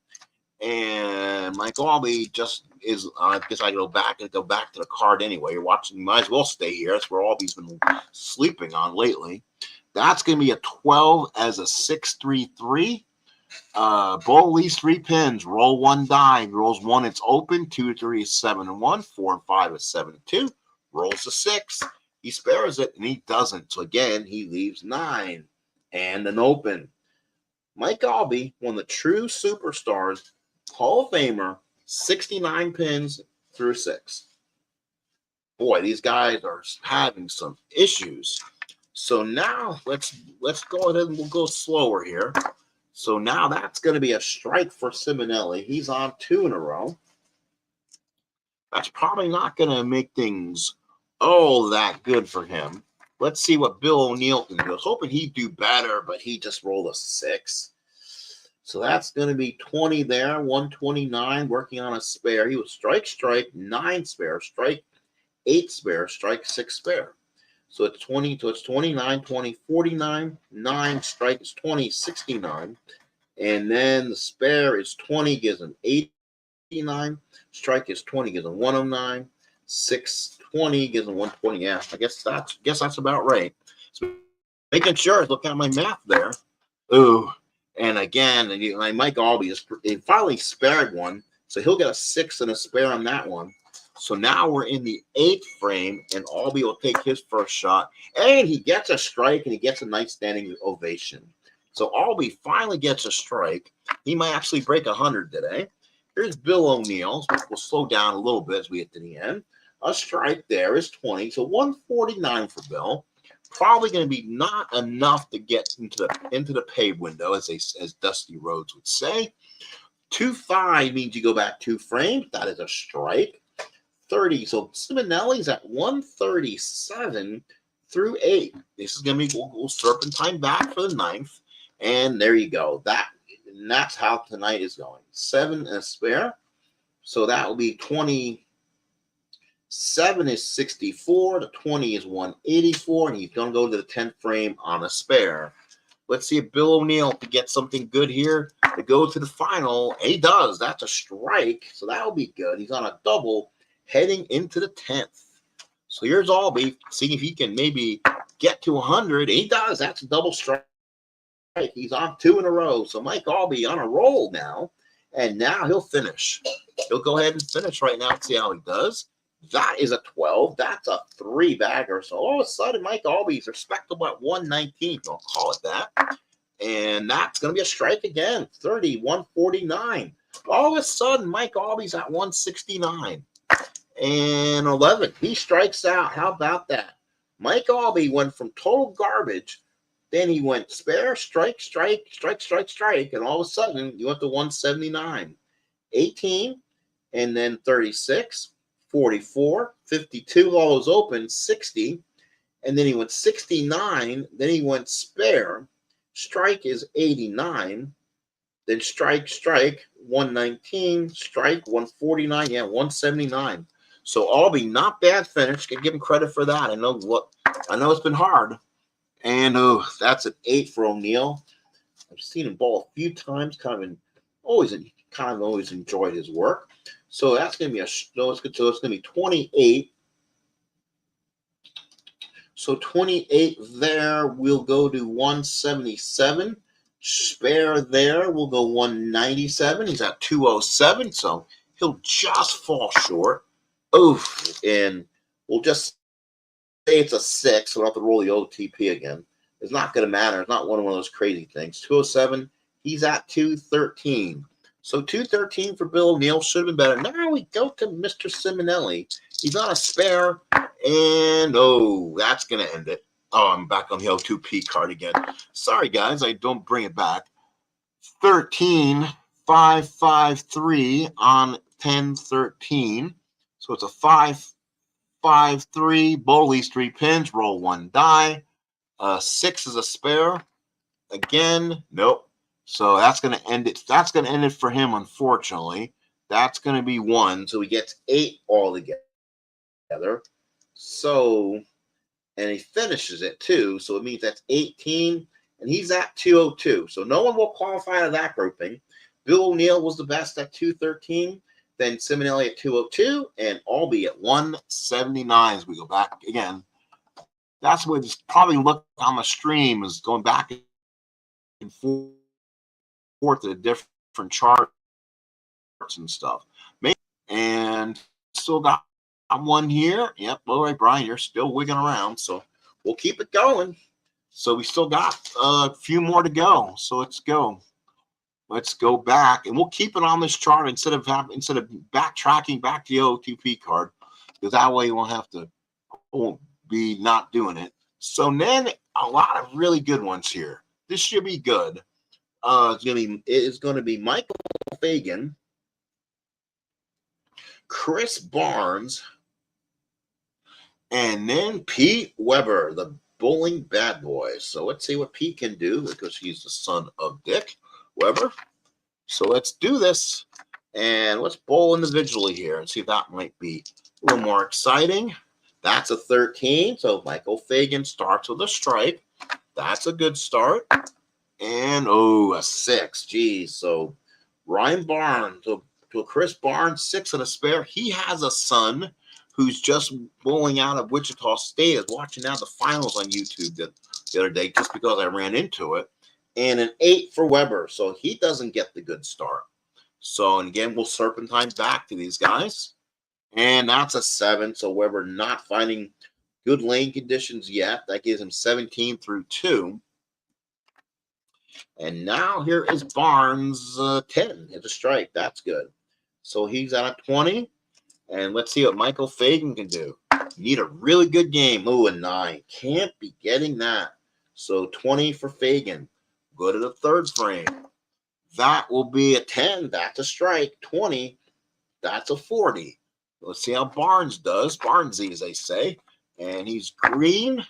And Mike Albee just is. I guess I go back to the card anyway. You're watching. You might as well stay here. That's where Albee's been sleeping on lately. That's going to be a 12 as a 6-3-3. Bowl leaves 3 pins. Roll 1 die. Rolls 1, it's open. 2, 3 is 7 and 1. 4 and 5 is 7 and 2. Rolls a 6. He spares it, and he doesn't. So again, he leaves 9 and an open. Mike Albee, one of the true superstars, Hall of Famer, 69 pins through 6. Boy, these guys are having some issues. So now let's go ahead and we'll go slower here. So now that's going to be a strike for Simonelli. He's on 2 in a row. That's probably not going to make things all that good for him. Let's see what Bill O'Neill can do. I was hoping he'd do better, but he just rolled a 6. So that's going to be 20 there, 129, working on a spare. He was strike, 9 spare, strike, 8 spare, strike, 6 spare. So it's 20, so it's 29, 20, 49, 9, strike is 20, 69. And then the spare is 20, gives him 89. Strike is 20, gives him 109. 620 gives him 120. Yeah, I guess that's about right. So making sure, look at my math there. Ooh. And again, Mike Albee he finally spared one. So he'll get a 6 and a spare on that one. So now we're in the 8th frame, and Albee will take his first shot. And he gets a strike, and he gets a nice standing ovation. So Albee finally gets a strike. He might actually break 100 today. Here's Bill O'Neill. We'll slow down a little bit as we get to the end. A strike there is 20. So 149 for Bill. Probably going to be not enough to get into the pay window, as Dusty Rhodes would say. 2-5 means you go back 2 frames. That is a strike. 30. So Simonelli's at 137 through 8. This is going to be we'll serpentine back for the 9th. And there you go. That's how tonight is going. 7 and a spare. So that will be 27 is 64. The 20 is 184. And he's going to go to the 10th frame on a spare. Let's see if Bill O'Neill can get something good here to go to the final. He does. That's a strike. So that'll be good. He's on a double heading into the 10th. So here's Albee, seeing if he can maybe get to 100. He does. That's a double strike. He's on 2 in a row. So Mike Albee on a roll now. And now he'll finish. He'll go ahead and finish right now and see how he does. That is a 12. That's a 3-bagger. So all of a sudden, Mike Albee's respectable at 119. I'll call it that. And that's going to be a strike again. 30, 149. All of a sudden, Mike Albee's at 169. And 11. He strikes out. How about that? Mike Albee went from total garbage. Then he went spare, strike. And all of a sudden, you went to 179. 18. And then 36. 44, 52, all those open, 60, and then he went 69, then he went spare, strike is 89, then strike, 119, strike, 149, 179. So Albee, not bad finish. Can give him credit for that. I know it's been hard. And that's an 8 for O'Neill. I've seen him bowl a few times, always enjoyed his work. So that's going to be it's going to be 28. So 28 there, we'll go to 177. Spare there, we'll go 197. He's at 207, so he'll just fall short. Oof, and we'll just say it's a 6, so we'll have to roll the OTP again. It's not going to matter. It's not one of those crazy things. 207, he's at 213. So 213 for Bill O'Neill should have been better. Now we go to Mr. Simonelli. He's on a spare, and that's going to end it. Oh, I'm back on the O2P card again. Sorry, guys, I don't bring it back. 13, 5, 5, 3 on 10, 13. So it's a 5, 5, 3. Bowl leaves 3 pins. Roll 1 die. 6 is a spare. Again, nope. So that's going to end it. That's going to end it for him, unfortunately. That's going to be 1. So he gets 8 altogether. So, and he finishes at 2. So it means that's 18. And he's at 202. So no one will qualify out of that grouping. Bill O'Neill was the best at 213. Then Simonelli at 202. And Albee at 179 as we go back again. That's what it's probably look on the stream is going back and forth to the different charts and stuff. And still got one here. Yep. All right, Brian, you're still wigging around. So we'll keep it going. So we still got a few more to go. So let's go. Let's go back, and we'll keep it on this chart instead of backtracking back to the OTP card, because that way you won't be not doing it. So then a lot of really good ones here. This should be good. It's going to be Michael Fagan, Chris Barnes, and then Pete Weber, the bowling bad boy. So let's see what Pete can do, because he's the son of Dick Weber. So let's do this, and let's bowl individually here and see if that might be a little more exciting. That's a 13, so Michael Fagan starts with a strike. That's a good start. And, a 6. Geez, so Ryan Barnes to Chris Barnes, 6 and a spare. He has a son who's just bowling out of Wichita State. I was watching now the finals on YouTube the other day just because I ran into it. And an 8 for Weber, so he doesn't get the good start. So, and again, we'll serpentine back to these guys. And that's a 7, so Weber not finding good lane conditions yet. That gives him 17 through 2. And now here is Barnes, 10. It's a strike. That's good. So he's at a 20. And let's see what Michael Fagan can do. You need a really good game. A 9. Can't be getting that. So 20 for Fagan. Go to the third frame. That will be a 10. That's a strike. 20. That's a 40. Let's see how Barnes does. Barnesy, as they say. And he's green.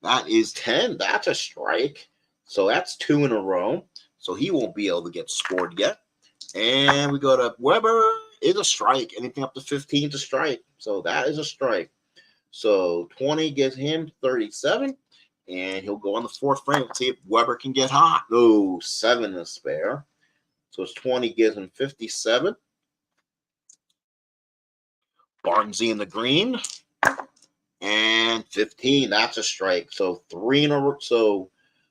That is 10. That's a strike. So that's 2 in a row. So he won't be able to get scored yet. And we go to Weber. Is a strike. Anything up to 15 is a strike. So that is a strike. So 20 gives him 37. And he'll go on the fourth frame. Let's see if Weber can get hot. 7 to spare. So it's 20 gives him 57. Barnesy in the green. And 15. That's a strike. So 3 in a row.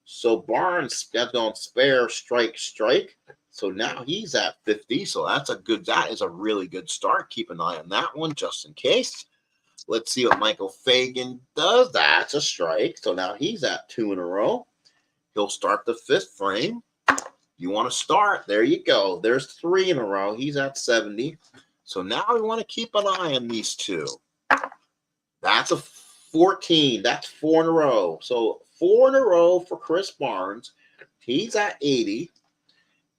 So Barnes that's going spare, strike. So now he's at 50. So that is a really good start. Keep an eye on that one just in case. Let's see what Michael Fagan does. That's a strike. So now he's at 2 in a row. He'll start the fifth frame. You want to start. There you go. There's 3 in a row. He's at 70. So now we want to keep an eye on these two. That's a 14. That's 4 in a row. So 4 in a row for Chris Barnes. He's at 80.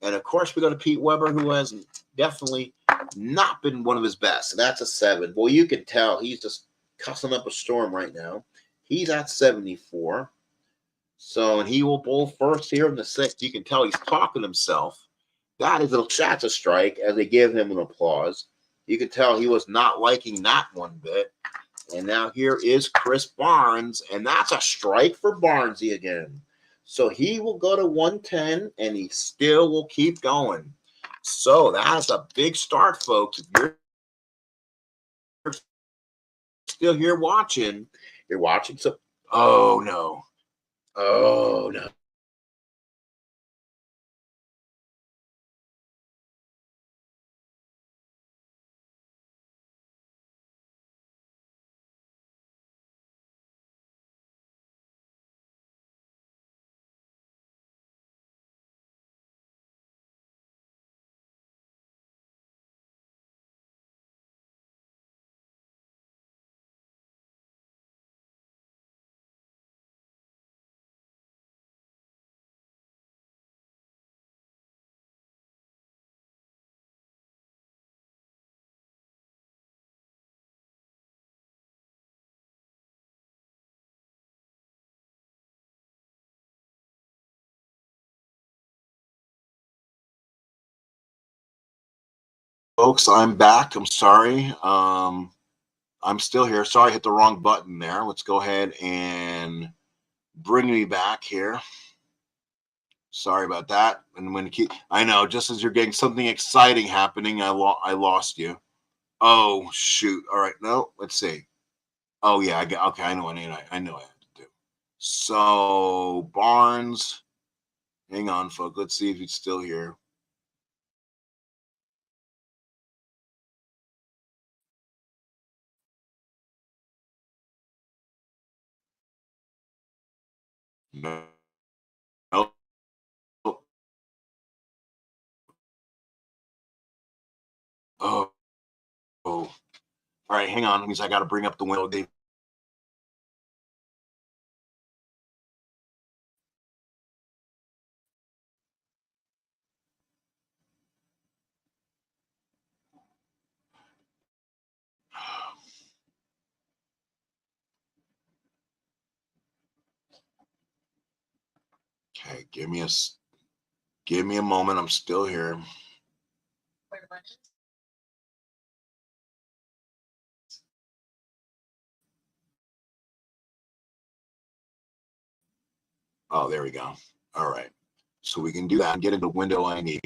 And, of course, we go to Pete Weber, who has definitely not been one of his best. So that's a 7. Boy, you can tell he's just cussing up a storm right now. He's at 74. So, and he will bowl first here in the 6th. You can tell he's talking to himself. That's a strike as they give him an applause. You can tell he was not liking that one bit. And now here is Chris Barnes, and that's a strike for Barnesy again. So he will go to 110, and he still will keep going. So that's a big start, folks. If you're still here watching, you're watching. So, oh no. folks, I'm back. I'm sorry. I'm still here. Sorry, I hit the wrong button there. Let's go ahead and bring me back here. Sorry about that. And when I know, just as you're getting something exciting happening, I lost you. Oh shoot! All right, no. Let's see. Oh yeah, okay. I know what I know what I have to do. So Barnes, hang on, folks. Let's see if he's still here. No. Nope. Oh. Oh. All right, hang on. That means I got to bring up the window. Okay, give me a moment. I'm still here. Oh, there we go. All right. So we can do that and get in the window I need.